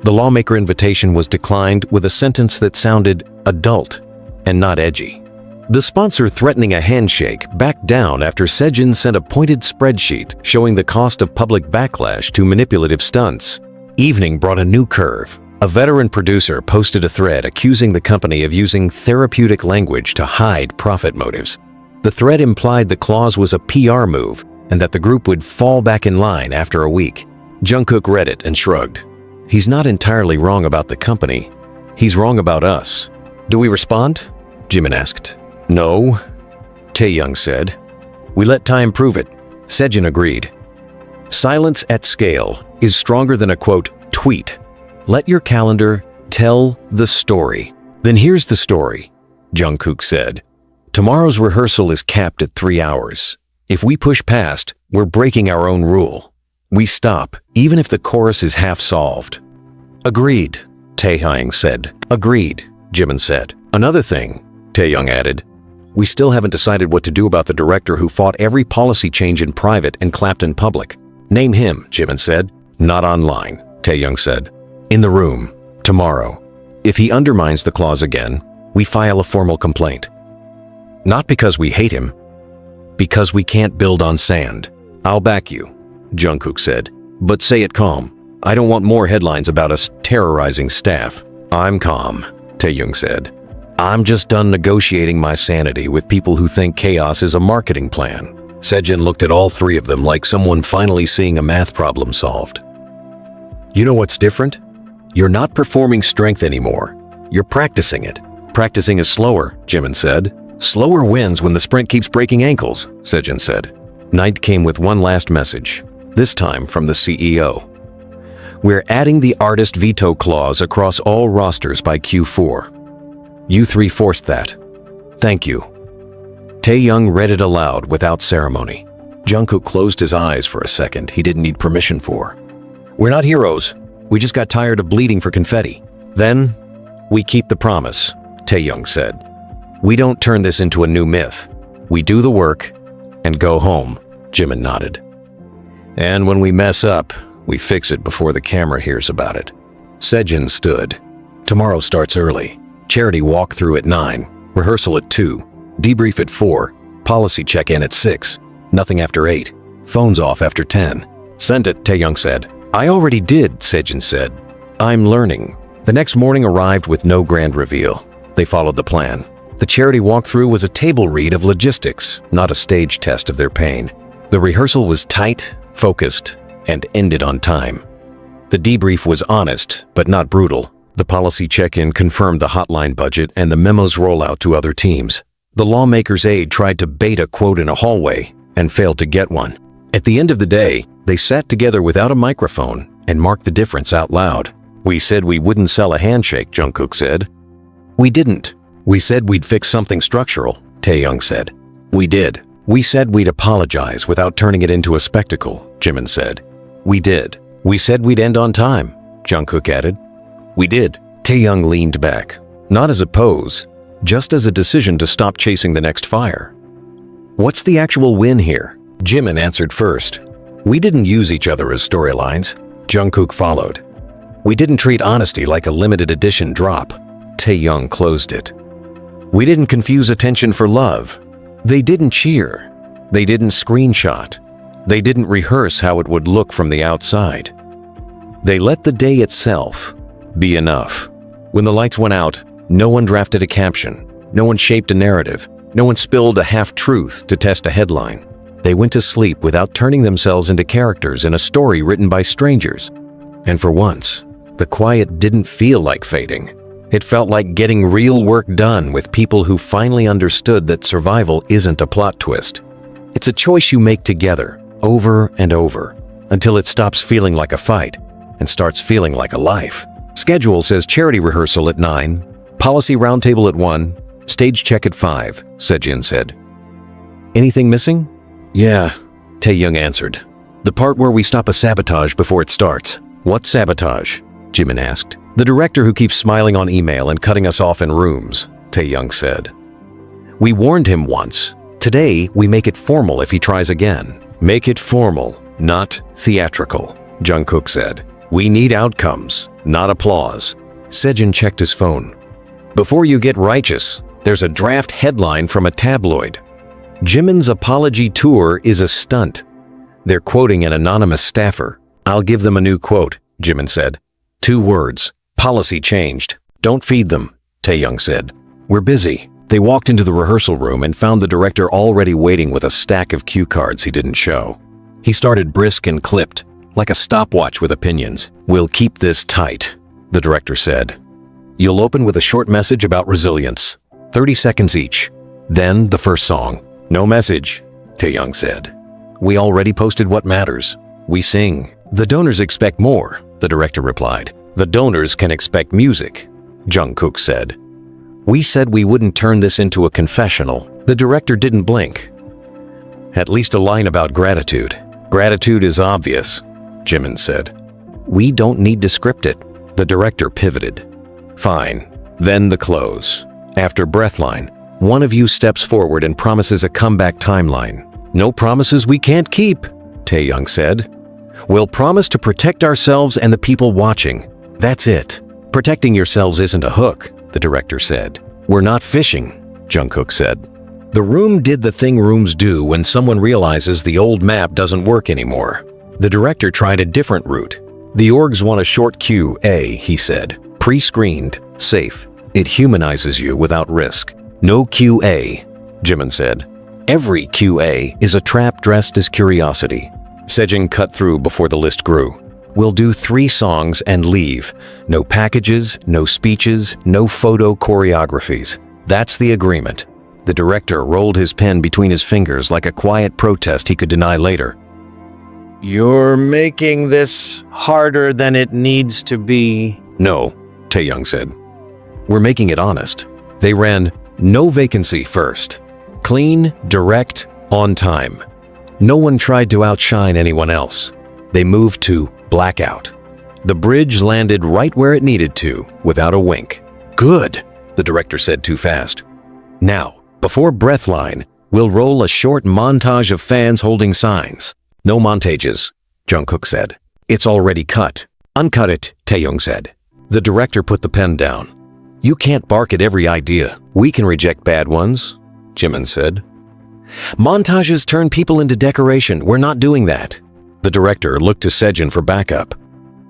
The lawmaker invitation was declined with a sentence that sounded adult and not edgy. The sponsor threatening a handshake backed down after Sejin sent a pointed spreadsheet showing the cost of public backlash to manipulative stunts. Evening brought a new curve. A veteran producer posted a thread accusing the company of using therapeutic language to hide profit motives. The thread implied the clause was a PR move and that the group would fall back in line after a week. Jungkook read it and shrugged. He's not entirely wrong about the company. He's wrong about us. Do we respond? Jimin asked. No, Taehyung said. We let time prove it. Sejin agreed. Silence at scale is stronger than a quote, tweet. Let your calendar tell the story. Then here's the story, Jungkook said. Tomorrow's rehearsal is capped at 3 hours. If we push past, we're breaking our own rule. We stop, even if the chorus is half solved. Agreed, Taehyung said. Agreed, Jimin said. Another thing, Taehyung added. We still haven't decided what to do about the director who fought every policy change in private and clapped in public. Name him, Jimin said. Not online, Taehyung said. In the room, tomorrow. If he undermines the clause again, we file a formal complaint. Not because we hate him, because we can't build on sand. I'll back you, Jungkook said, but say it calm. I don't want more headlines about us terrorizing staff. I'm calm, Taehyung said. I'm just done negotiating my sanity with people who think chaos is a marketing plan. Sejin looked at all three of them like someone finally seeing a math problem solved. You know what's different? You're not performing strength anymore. You're practicing it. Practicing is slower, Jimin said. Slower wins when the sprint keeps breaking ankles, Sejin said. Night came with one last message, this time from the CEO. We're adding the artist veto clause across all rosters by Q4. You three forced that. Thank you. Taehyung read it aloud without ceremony. Jungkook closed his eyes for a second he didn't need permission for. We're not heroes. We just got tired of bleeding for confetti. Then, we keep the promise, Taehyung said. We don't turn this into a new myth. We do the work and go home, Jimin nodded. And when we mess up, we fix it before the camera hears about it. Sejin stood. Tomorrow starts early. Charity walkthrough at 9, rehearsal at 2, debrief at 4, policy check-in at 6, nothing after 8, phones off after 10. Send it, Taehyung said. I already did, Sejin said. I'm learning. The next morning arrived with no grand reveal. They followed the plan. The charity walkthrough was a table read of logistics, not a stage test of their pain. The rehearsal was tight, focused, and ended on time. The debrief was honest, but not brutal. The policy check-in confirmed the hotline budget and the memo's rollout to other teams. The lawmaker's aide tried to bait a quote in a hallway and failed to get one. At the end of the day, they sat together without a microphone and marked the difference out loud. "We said we wouldn't sell a handshake," Jungkook said. "We didn't. We said we'd fix something structural," Taehyung said. "We did. We said we'd apologize without turning it into a spectacle," Jimin said. "We did. We said we'd end on time," Jungkook added. "We did." Taehyung leaned back, not as a pose, just as a decision to stop chasing the next fire. "What's the actual win here?" Jimin answered first. "We didn't use each other as storylines," Jungkook followed. "We didn't treat honesty like a limited edition drop," Taehyung closed it. "We didn't confuse attention for love. They didn't cheer. They didn't screenshot. They didn't rehearse how it would look from the outside. They let the day itself be enough. When the lights went out, no one drafted a caption. No one shaped a narrative. No one spilled a half-truth to test a headline. They went to sleep without turning themselves into characters in a story written by strangers. And for once, the quiet didn't feel like fading. It felt like getting real work done with people who finally understood that survival isn't a plot twist. It's a choice you make together, over and over, until it stops feeling like a fight and starts feeling like a life. Schedule says charity rehearsal at 9, policy roundtable at 1, stage check at 5, Sejin said. "Anything missing?" "Yeah," Taehyung answered. "The part where we stop a sabotage before it starts." "What sabotage?" Jimin asked. "The director who keeps smiling on email and cutting us off in rooms," Taehyung said. "We warned him once. Today, we make it formal if he tries again." "Make it formal, not theatrical," Jungkook said. "We need outcomes, not applause." Sejin checked his phone. "Before you get righteous, there's a draft headline from a tabloid. Jimin's apology tour is a stunt. They're quoting an anonymous staffer. I'll give them a new quote," Jimin said. 2 words. "Policy changed. Don't feed them," Taehyung said. "We're busy." They walked into the rehearsal room and found the director already waiting with a stack of cue cards he didn't show. He started brisk and clipped, like a stopwatch with opinions. "We'll keep this tight," the director said. "You'll open with a short message about resilience, 30 seconds each. Then the first song." "No message," Taehyung said. "We already posted what matters. We sing." "The donors expect more," the director replied. "The donors can expect music," Jungkook said. "We said we wouldn't turn this into a confessional." The director didn't blink. "At least a line about gratitude." "Gratitude is obvious," Jimin said. "We don't need to script it." The director pivoted. "Fine. Then the close. After breathline, one of you steps forward and promises a comeback timeline." "No promises we can't keep," Taehyung said. "We'll promise to protect ourselves and the people watching. That's it." "Protecting yourselves isn't a hook," the director said. "We're not fishing," Jungkook said. The room did the thing rooms do when someone realizes the old map doesn't work anymore. The director tried a different route. "The orgs want a short QA, he said. "Pre-screened, safe. It humanizes you without risk." "No QA, Jimin said. "Every QA is a trap dressed as curiosity." Sejin cut through before the list grew. "We'll do 3 songs and leave. No packages, no speeches, no photo choreographies. That's the agreement." The director rolled his pen between his fingers like a quiet protest he could deny later. "You're making this harder than it needs to be." "No," Taehyung said. "We're making it honest." They ran no vacancy first. Clean, direct, on time. No one tried to outshine anyone else. They moved to blackout. The bridge landed right where it needed to, without a wink. "Good," the director said too fast. "Now, before breathline, we'll roll a short montage of fans holding signs." "No montages," Jungkook said. "It's already cut." "Uncut it," Taehyung said. The director put the pen down. "You can't bark at every idea. We can reject bad ones," Jimin said. "Montages turn people into decoration. We're not doing that." The director looked to Sejin for backup.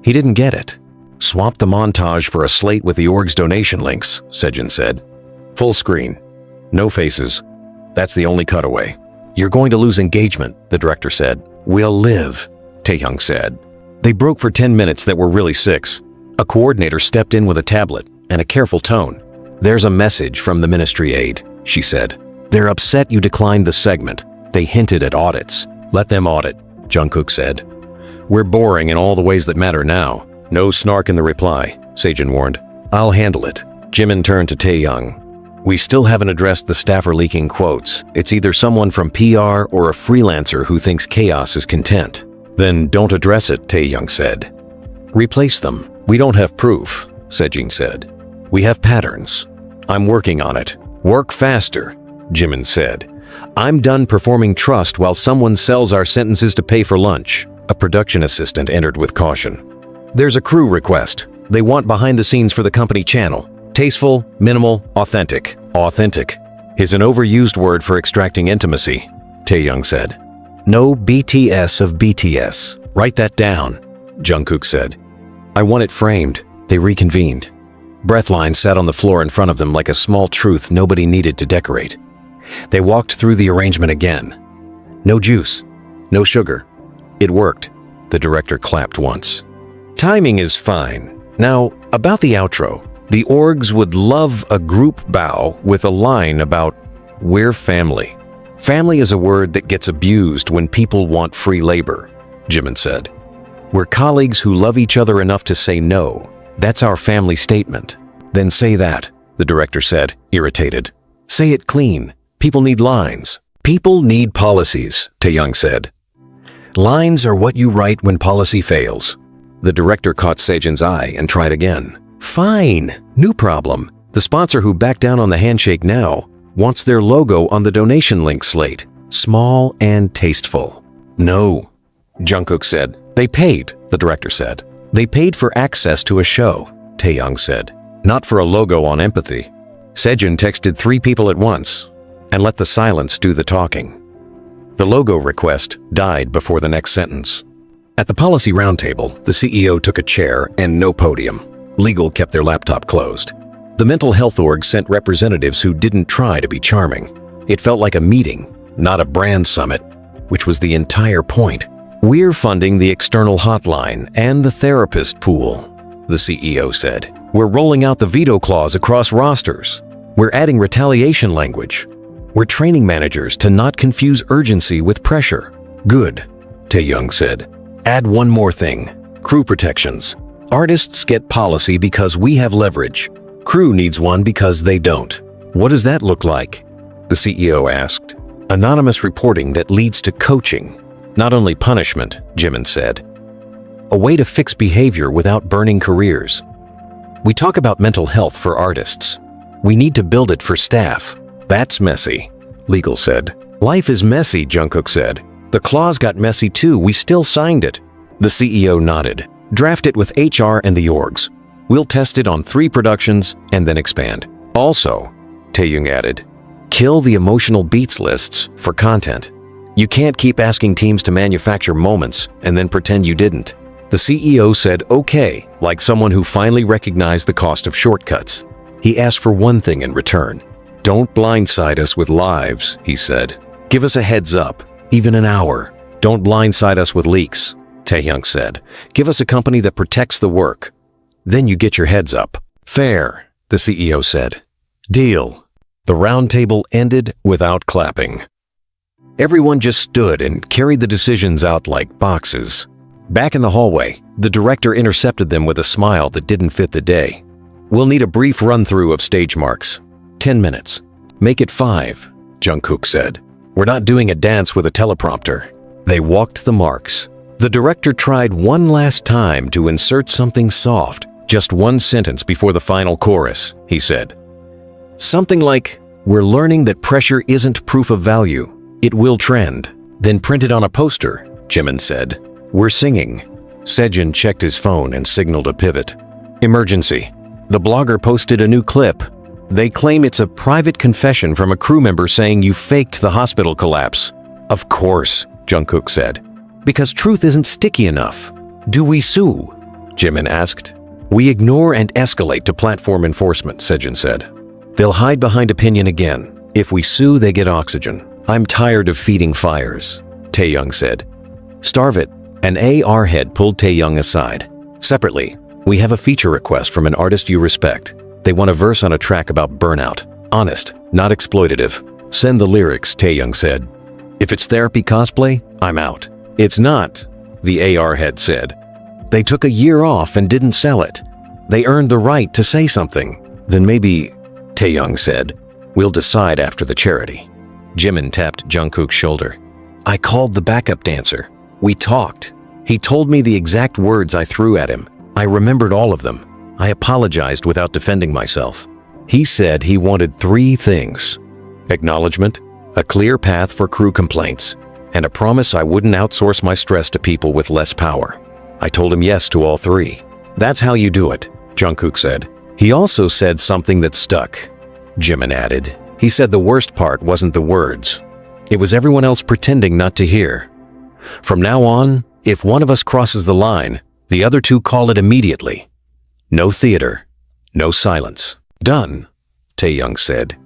He didn't get it. "Swap the montage for a slate with the org's donation links," Sejin said. "Full screen. No faces. That's the only cutaway." "You're going to lose engagement," the director said. "We'll live," Taehyung said. They broke for 10 minutes that were really 6. A coordinator stepped in with a tablet and a careful tone. "There's a message from the ministry aide," she said. "They're upset you declined the segment. They hinted at audits." "Let them audit," Jungkook said. "We're boring in all the ways that matter now." "No snark in the reply," Sejin warned. "I'll handle it." Jimin turned to Taehyung. "We still haven't addressed the staffer leaking quotes. It's either someone from PR or a freelancer who thinks chaos is content." "Then don't address it," Taehyung said. "Replace them." "We don't have proof," Sejin said. "We have patterns." "I'm working on it." "Work faster," Jimin said. "I'm done performing trust while someone sells our sentences to pay for lunch." A production assistant entered with caution. "There's a crew request. They want behind the scenes for the company channel. Tasteful, minimal, authentic." "Authentic is an overused word for extracting intimacy," Taehyung said. "No BTS of BTS. Write that down," Jungkook said. "I want it framed." They reconvened. Breathline sat on the floor in front of them like a small truth nobody needed to decorate. They walked through the arrangement again. No juice, no sugar. It worked. The director clapped once. "Timing is fine. Now, about the outro. The orgs would love a group bow with a line about, 'We're family.' Family is a word that gets abused when people want free labor," Jimin said. "We're colleagues who love each other enough to say no. That's our family statement." "Then say that," the director said, irritated. "Say it clean. People need lines." "People need policies," Taehyung said. "Lines are what you write when policy fails." The director caught Sejin's eye and tried again. "Fine, new problem. The sponsor who backed down on the handshake now wants their logo on the donation link slate. Small and tasteful." "No," Jungkook said. "They paid," the director said. "They paid for access to a show," Taehyung said. "Not for a logo on empathy." Sejin texted 3 people at once and let the silence do the talking. The logo request died before the next sentence. At the policy roundtable, the CEO took a chair and no podium. Legal kept their laptop closed. The mental health org sent representatives who didn't try to be charming. It felt like a meeting, not a brand summit, which was the entire point. "We're funding the external hotline and the therapist pool," the CEO said. "We're rolling out the veto clause across rosters. We're adding retaliation language. We're training managers to not confuse urgency with pressure." "Good," Taehyung said. "Add one more thing. Crew protections. Artists get policy because we have leverage. Crew needs one because they don't." "What does that look like?" the CEO asked. "Anonymous reporting that leads to coaching. Not only punishment," Jimin said. "A way to fix behavior without burning careers. We talk about mental health for artists. We need to build it for staff." "That's messy," Legal said. "Life is messy," Jungkook said. "The clause got messy too. We still signed it." The CEO nodded. "Draft it with HR and the orgs. We'll test it on 3 productions and then expand." "Also," Taehyung added, "kill the emotional beats lists for content. You can't keep asking teams to manufacture moments and then pretend you didn't." The CEO said okay, like someone who finally recognized the cost of shortcuts. He asked for one thing in return. "Don't blindside us with lives," he said. "Give us a heads up, even an hour. Don't blindside us with leaks," Taehyung said. "Give us a company that protects the work. Then you get your heads up." "Fair," the CEO said. "Deal." The roundtable ended without clapping. Everyone just stood and carried the decisions out like boxes. Back in the hallway, the director intercepted them with a smile that didn't fit the day. "We'll need a brief run-through of stage marks. 10 minutes. Make it 5, Jungkook said. "We're not doing a dance with a teleprompter." They walked the marks. The director tried one last time to insert something soft, just one sentence before the final chorus, he said. Something like, "We're learning that pressure isn't proof of value. It will trend." "Then print it on a poster," Jimin said. "We're singing." Sejin checked his phone and signaled a pivot. "Emergency. The blogger posted a new clip. They claim it's a private confession from a crew member saying you faked the hospital collapse." "Of course," Jungkook said. "Because truth isn't sticky enough." "Do we sue?" Jimin asked. "We ignore and escalate to platform enforcement," Sejin said. "They'll hide behind opinion again. If we sue, they get oxygen." "I'm tired of feeding fires," Taehyung said. "Starve it An AR head pulled Taehyung aside. Separately, we have a feature request from an artist you respect. They want a verse on a track about burnout. Honest, not exploitative. Send the lyrics, Taehyung said. If it's therapy cosplay, I'm out. It's not, the AR head said. They took a year off and didn't sell it. They earned the right to say something. Then maybe, Taehyung said, we'll decide after the charity. Jimin tapped Jungkook's shoulder. I called the backup dancer. We talked. He told me the exact words I threw at him. I remembered all of them. I apologized without defending myself. He said he wanted 3 things: acknowledgement, a clear path for crew complaints, and a promise I wouldn't outsource my stress to people with less power. I told him yes to all 3. That's how you do it, Jungkook said. He also said something that stuck, Jimin added. He said the worst part wasn't the words. It was everyone else pretending not to hear. From now on, if one of us crosses the line, the other 2 call it immediately. No theater, no silence. Done, Taehyung said.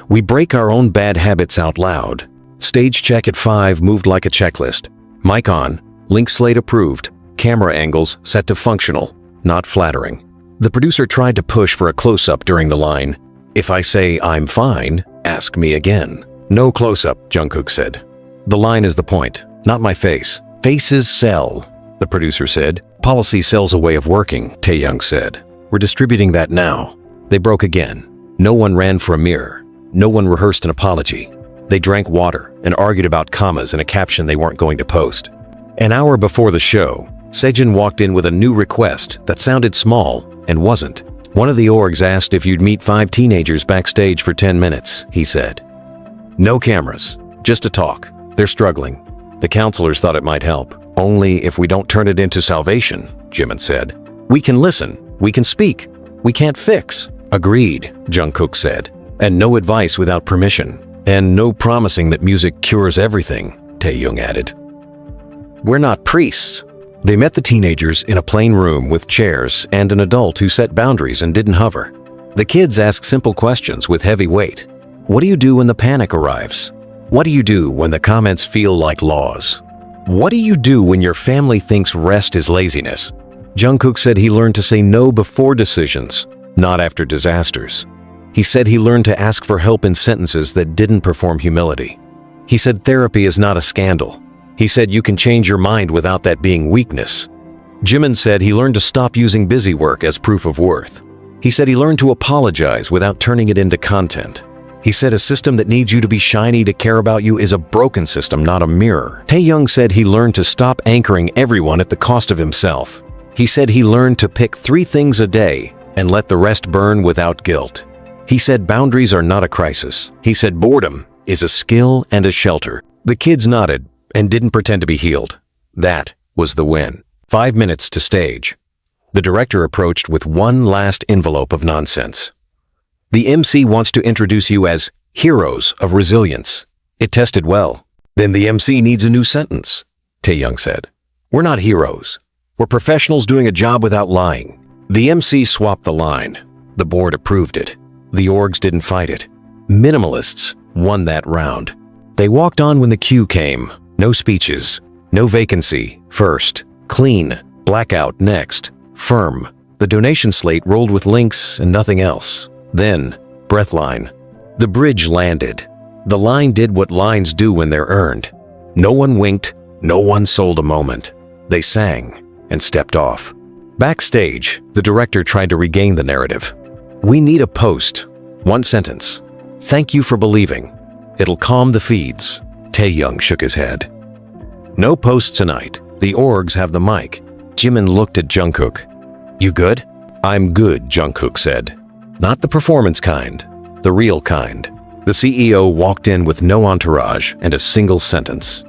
We break our own bad habits out loud. Stage check at 5 moved like a checklist. Mic on, link slate approved, camera angles set to functional, not flattering. The producer tried to push for a close-up during the line. If I say I'm fine, ask me again. No close-up, Jungkook said. The line is the point, not my face. Faces sell, the producer said. Policy sells a way of working, Taehyung said. We're distributing that now. They broke again. No one ran for a mirror. No one rehearsed an apology. They drank water and argued about commas and a caption they weren't going to post. An hour before the show, Sejin walked in with a new request that sounded small and wasn't. One of the orgs asked if you'd meet 5 teenagers backstage for 10 minutes, he said. No cameras, just a talk. They're struggling. The counselors thought it might help. Only if we don't turn it into salvation, Jimin said. We can listen. We can speak. We can't fix. Agreed, Jungkook said. And no advice without permission. And no promising that music cures everything, Taehyung added. We're not priests. They met the teenagers in a plain room with chairs and an adult who set boundaries and didn't hover. The kids ask simple questions with heavy weight. What do you do when the panic arrives? What do you do when the comments feel like laws? What do you do when your family thinks rest is laziness? Jungkook said he learned to say no before decisions, not after disasters. He said he learned to ask for help in sentences that didn't perform humility. He said therapy is not a scandal. He said you can change your mind without that being weakness. Jimin said he learned to stop using busy work as proof of worth. He said he learned to apologize without turning it into content. He said a system that needs you to be shiny to care about you is a broken system, not a mirror. Taehyung said he learned to stop anchoring everyone at the cost of himself. He said he learned to pick 3 things a day and let the rest burn without guilt. He said boundaries are not a crisis. He said boredom is a skill and a shelter. The kids nodded and didn't pretend to be healed. That was the win. 5 minutes to stage. The director approached with one last envelope of nonsense. The MC wants to introduce you as heroes of resilience. It tested well. Then the MC needs a new sentence, Taehyung said. We're not heroes. We're professionals doing a job without lying. The MC swapped the line. The board approved it. The orgs didn't fight it. Minimalists won that round. They walked on when the cue came. No speeches. No vacancy. First. Clean. Blackout next. Firm. The donation slate rolled with links and nothing else. Then, breathline. The bridge landed. The line did what lines do when they're earned. No one winked. No one sold a moment. They sang and stepped off. Backstage, the director tried to regain the narrative. We need a post. 1 sentence. Thank you for believing. It'll calm the feeds. Taehyung shook his head. No post tonight. The orgs have the mic. Jimin looked at Jungkook. You good? I'm good, Jungkook said. Not the performance kind, the real kind. The CEO walked in with no entourage and a single sentence.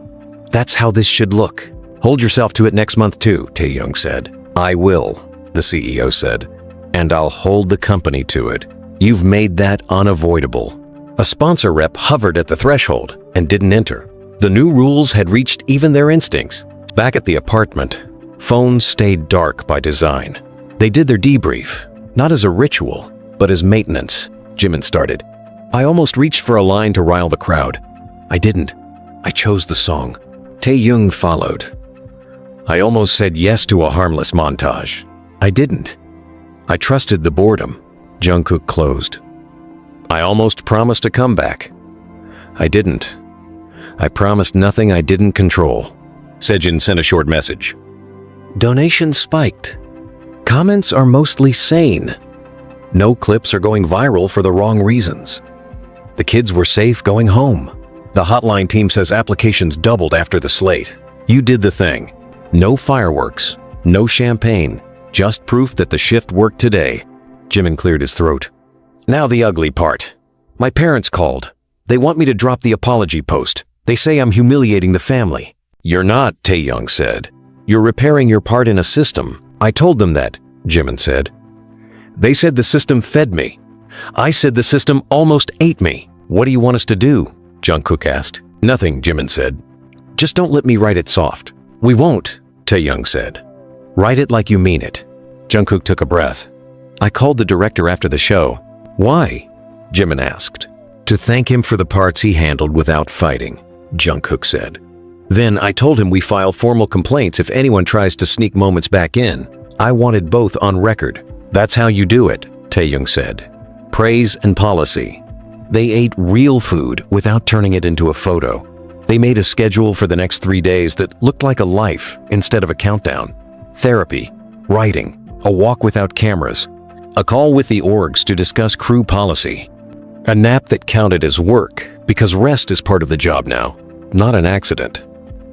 That's how this should look. Hold yourself to it next month too, Taehyung said. I will, the CEO said. And I'll hold the company to it. You've made that unavoidable. A sponsor rep hovered at the threshold and didn't enter. The new rules had reached even their instincts. Back at the apartment, phones stayed dark by design. They did their debrief, not as a ritual, but as maintenance. Jimin started. I almost reached for a line to rile the crowd. I didn't. I chose the song. Taehyung followed. I almost said yes to a harmless montage. I didn't. I trusted the boredom. Jungkook closed. I almost promised a comeback. I didn't. I promised nothing I didn't control. Sejin sent a short message. Donations spiked. Comments are mostly sane. No clips are going viral for the wrong reasons. The kids were safe going home. The hotline team says applications doubled after the slate. You did the thing. No fireworks, no champagne, just proof that the shift worked today. Jimin cleared his throat. Now the ugly part. My parents called. They want me to drop the apology post. They say I'm humiliating the family. You're not, Taehyung said. You're repairing your part in a system. I told them that, Jimin said. They said the system fed me. I said the system almost ate me. What do you want us to do? Jungkook asked. Nothing, Jimin said. Just don't let me write it soft. We won't, Taehyung said. Write it like you mean it. Jungkook took a breath. I called the director after the show. Why? Jimin asked. To thank him for the parts he handled without fighting, Jungkook said. Then I told him we file formal complaints if anyone tries to sneak moments back in. I wanted both on record. That's how you do it, Taehyung said. Praise and policy. They ate real food without turning it into a photo. They made a schedule for the next 3 days that looked like a life instead of a countdown. Therapy, writing, a walk without cameras, a call with the orgs to discuss crew policy, a nap that counted as work because rest is part of the job now, not an accident.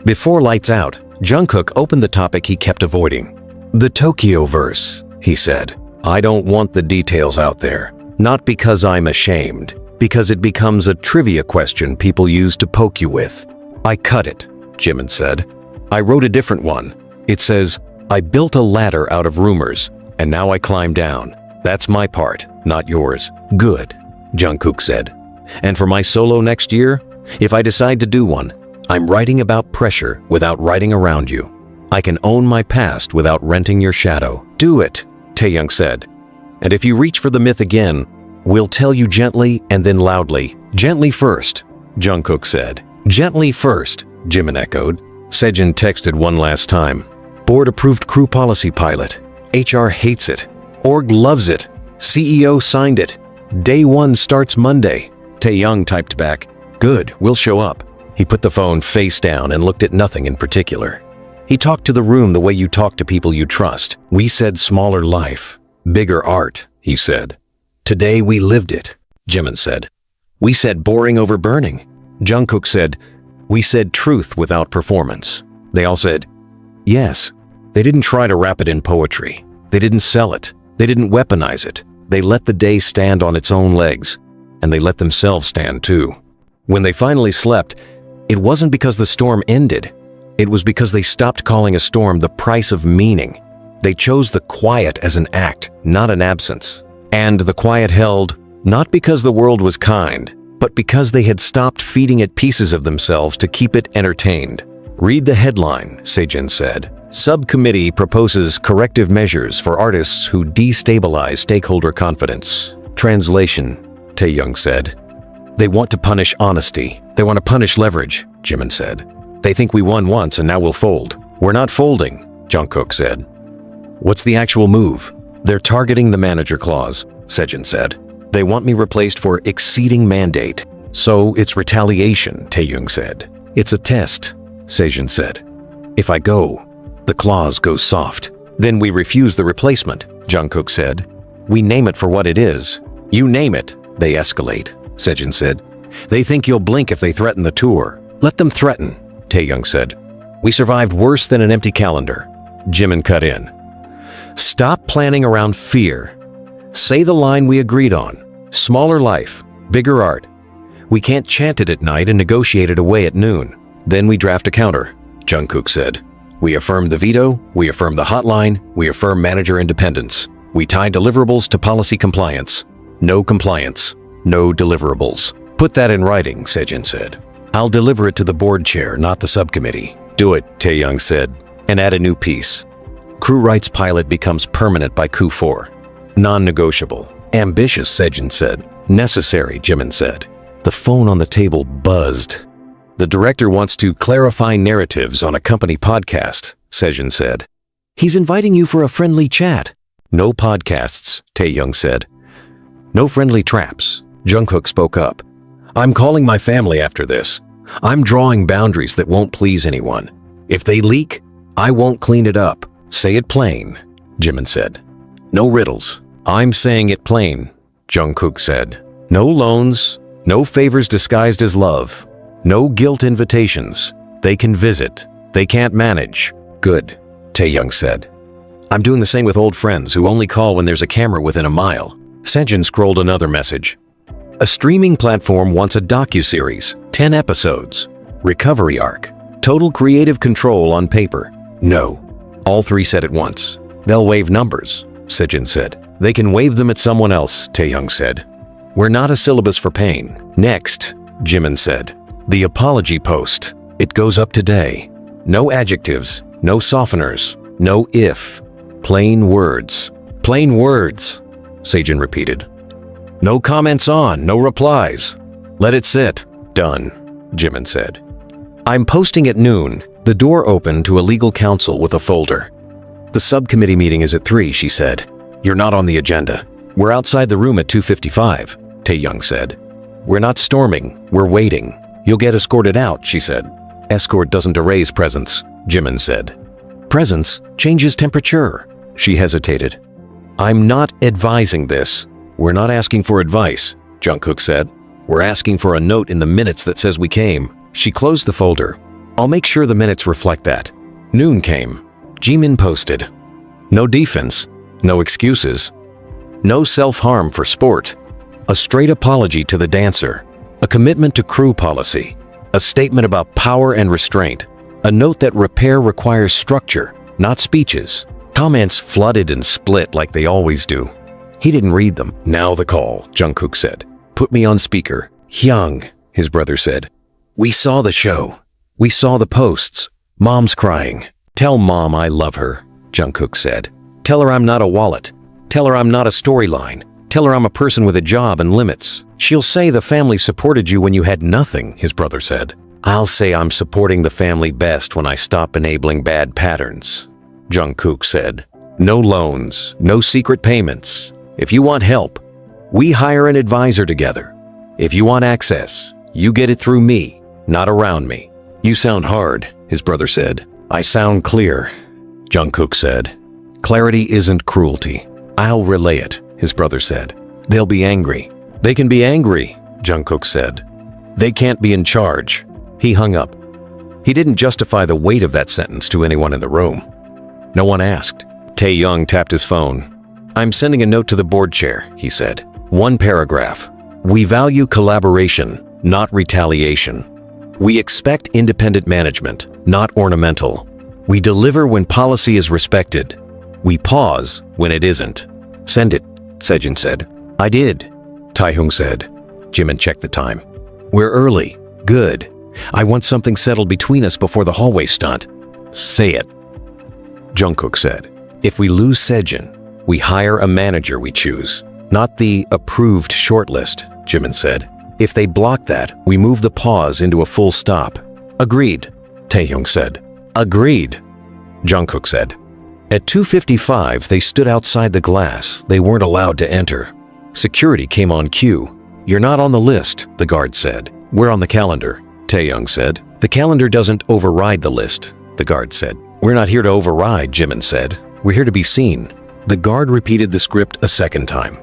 Before lights out, Jungkook opened the topic he kept avoiding. The Tokyo verse, he said. I don't want the details out there, not because I'm ashamed, because it becomes a trivia question people use to poke you with. I cut it, Jimin said. I wrote a different one. It says, I built a ladder out of rumors, and now I climb down. That's my part, not yours. Good, Jungkook said. And for my solo next year, if I decide to do one, I'm writing about pressure without writing around you. I can own my past without renting your shadow. Do it, Taehyung said. And if you reach for the myth again, we'll tell you gently and then loudly. Gently first, Jungkook said. Gently first, Jimin echoed. Sejin texted one last time. Board-approved crew policy pilot. HR hates it. Org loves it. CEO signed it. Day 1 starts Monday. Taehyung typed back, good, we'll show up. He put the phone face down and looked at nothing in particular. He talked to the room the way you talk to people you trust. We said smaller life, bigger art, he said. Today we lived it, Jimin said. We said boring over burning. Jungkook said, we said truth without performance. They all said, yes. They didn't try to wrap it in poetry. They didn't sell it. They didn't weaponize it. They let the day stand on its own legs, and they let themselves stand too. When they finally slept, it wasn't because the storm ended. It was because they stopped calling a storm the price of meaning. They chose the quiet as an act, not an absence. And the quiet held, not because the world was kind, but because they had stopped feeding it pieces of themselves to keep it entertained. Read the headline, Sejin said. Subcommittee proposes corrective measures for artists who destabilize stakeholder confidence. Translation, Taehyung said. They want to punish honesty. They want to punish leverage, Jimin said. They think we won once and now we'll fold. We're not folding, Jungkook said. What's the actual move? They're targeting the manager clause, Sejin said. They want me replaced for exceeding mandate. So it's retaliation, Taehyung said. It's a test, Sejin said. If I go, the clause goes soft. Then we refuse the replacement, Jungkook said. We name it for what it is. You name it, they escalate, Sejin said. They think you'll blink if they threaten the tour. Let them threaten, Taehyung said. We survived worse than an empty calendar. Jimin cut in. Stop planning around fear. Say the line we agreed on. Smaller life, bigger art. We can't chant it at night and negotiate it away at noon. Then we draft a counter, Jungkook said. We affirm the veto, we affirm the hotline, we affirm manager independence. We tie deliverables to policy compliance. No compliance, no deliverables. Put that in writing, Sejin said. I'll deliver it to the board chair, not the subcommittee. Do it, Taehyung said, and add a new piece. Crew rights pilot becomes permanent by Q4. Non-negotiable. Ambitious, Sejin said. Necessary, Jimin said. The phone on the table buzzed. The director wants to clarify narratives on a company podcast, Sejin said. He's inviting you for a friendly chat. No podcasts, Taehyung said. No friendly traps, Jungkook spoke up. I'm calling my family after this. I'm drawing boundaries that won't please anyone. If they leak, I won't clean it up. Say it plain, Jimin said. No riddles. I'm saying it plain, Jungkook said. No loans, no favors disguised as love, no guilt invitations. They can visit. They can't manage. Good, Taehyung said. I'm doing the same with old friends who only call when there's a camera within a mile. Sejin scrolled another message. A streaming platform wants a docuseries, 10 episodes. Recovery arc. Total creative control on paper. No. All three said at once. They'll waive numbers, Sejin said. They can waive them at someone else, Taehyung said. We're not a syllabus for pain. Next, Jimin said. The apology post. It goes up today. No adjectives, no softeners, no if. Plain words. Plain words, Sejin repeated. No comments on, no replies. Let it sit. Done, Jimin said. I'm posting at noon. The door opened to a legal counsel with a folder. The subcommittee meeting is at 3, she said. You're not on the agenda. We're outside the room at 2:55, Taehyung said. We're not storming, we're waiting. You'll get escorted out, she said. Escort doesn't erase presence, Jimin said. Presence changes temperature, she hesitated. I'm not advising this. We're not asking for advice, Jungkook said. We're asking for a note in the minutes that says we came. She closed the folder. I'll make sure the minutes reflect that. Noon came. Jimin posted. No defense, no excuses. No self-harm for sport. A straight apology to the dancer. A commitment to crew policy. A statement about power and restraint. A note that repair requires structure, not speeches. Comments flooded and split like they always do. He didn't read them. Now the call, Jungkook said. Put me on speaker. Hyung, his brother said. We saw the show. We saw the posts. Mom's crying. Tell Mom I love her, Jungkook said. Tell her I'm not a wallet. Tell her I'm not a storyline. Tell her I'm a person with a job and limits. She'll say the family supported you when you had nothing, his brother said. I'll say I'm supporting the family best when I stop enabling bad patterns, Jungkook said. No loans, no secret payments. If you want help, we hire an advisor together. If you want access, you get it through me, not around me. You sound hard, his brother said. I sound clear, Jungkook said. Clarity isn't cruelty. I'll relay it, his brother said. They'll be angry. They can be angry, Jungkook said. They can't be in charge. He hung up. He didn't justify the weight of that sentence to anyone in the room. No one asked. Taehyung tapped his phone. I'm sending a note to the board chair, he said. One paragraph. We value collaboration, not retaliation. We expect independent management, not ornamental. We deliver when policy is respected. We pause when it isn't. Send it, Sejin said. I did, Taehyung said. Jimin checked the time. We're early. Good. I want something settled between us before the hallway stunt. Say it. Jungkook said. If we lose Sejin, we hire a manager we choose, not the approved shortlist, Jimin said. If they block that, we move the pause into a full stop. Agreed, Taehyung said. Agreed, Jungkook said. At 2:55, they stood outside the glass. They weren't allowed to enter. Security came on cue. You're not on the list, the guard said. We're on the calendar, Taehyung said. The calendar doesn't override the list, the guard said. We're not here to override, Jimin said. We're here to be seen. The guard repeated the script a second time.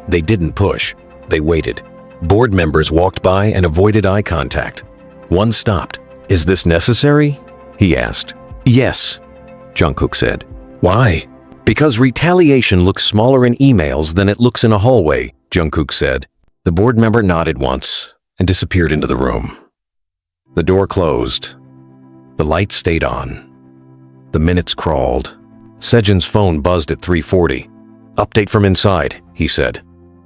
They didn't push. They waited. Board members walked by and avoided eye contact. One stopped. Is this necessary? He asked. Yes, Jungkook said. Why? Because retaliation looks smaller in emails than it looks in a hallway, Jungkook said. The board member nodded once and disappeared into the room. The door closed. The lights stayed on. The minutes crawled. Sejin's phone buzzed at 3:40. Update from inside, he said.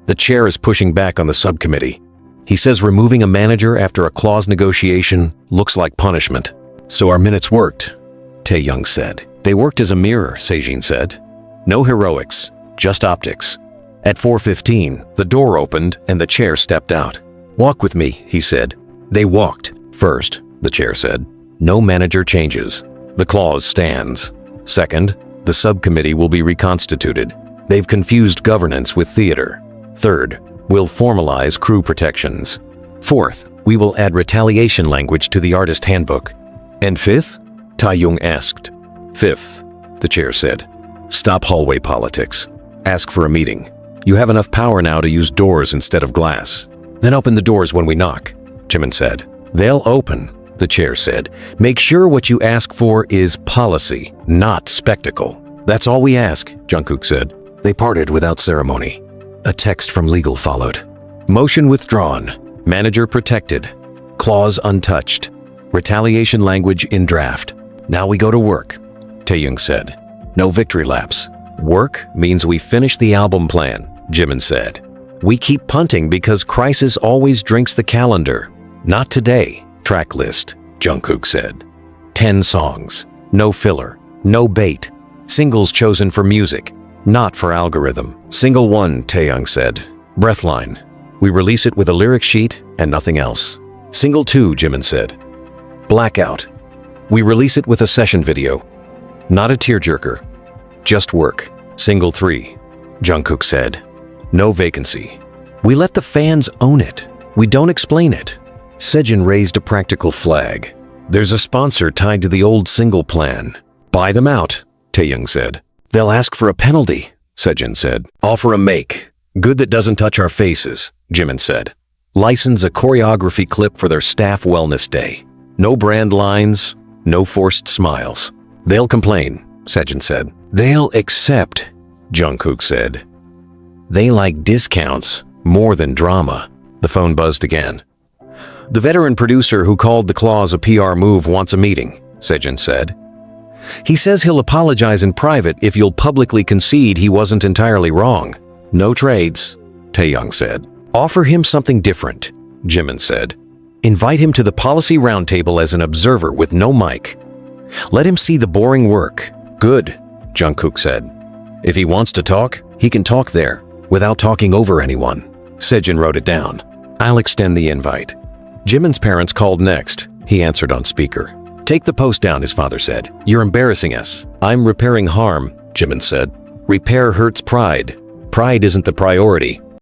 The chair is pushing back on the subcommittee. He says removing a manager after a clause negotiation looks like punishment. So our minutes worked, Taehyung said. They worked as a mirror, Sejin said. No heroics, just optics. At 4:15, the door opened and the chair stepped out. Walk with me, he said. They walked. First, the chair said. No manager changes. The clause stands. Second, the subcommittee will be reconstituted. They've confused governance with theater. Third, we'll formalize crew protections. Fourth, we will add retaliation language to the artist handbook. And fifth? Taehyung asked. Fifth, the chair said. Stop hallway politics. Ask for a meeting. You have enough power now to use doors instead of glass. Then open the doors when we knock, Jimin said. They'll open, the chair said. Make sure what you ask for is policy, not spectacle. That's all we ask, Jungkook said. They parted without ceremony. A text from legal followed. Motion withdrawn. Manager protected. Clause untouched. Retaliation language in draft. Now we go to work, Taehyung said. No victory laps. Work means we finish the album plan, Jimin said. We keep punting because crisis always drinks the calendar. Not today. Track list, Jungkook said. 10 songs. No filler. No bait. Singles chosen for music, not for algorithm. Single 1, Taehyung said. Breathline. We release it with a lyric sheet and nothing else. Single 2, Jimin said. Blackout. We release it with a session video. Not a tearjerker. Just work. Single 3, Jungkook said. No vacancy. We let the fans own it. We don't explain it. Sejin raised a practical flag. There's a sponsor tied to the old single plan. Buy them out, Taehyung said. They'll ask for a penalty, Sejin said. Offer a make. Good that doesn't touch our faces, Jimin said. License a choreography clip for their staff wellness day. No brand lines, no forced smiles. They'll complain, Sejin said. They'll accept, Jungkook said. They like discounts more than drama. The phone buzzed again. The veteran producer who called the clause a PR move wants a meeting, Sejin said. He says he'll apologize in private if you'll publicly concede he wasn't entirely wrong. No trades, Taehyung said. Offer him something different, Jimin said. Invite him to the policy roundtable as an observer with no mic. Let him see the boring work. Good, Jungkook said. If he wants to talk, he can talk there, without talking over anyone. Sejin wrote it down. I'll extend the invite. Jimin's parents called next. He answered on speaker. Take the post down, his father said. You're embarrassing us. I'm repairing harm, Jimin said. Repair hurts pride. Pride isn't the priority.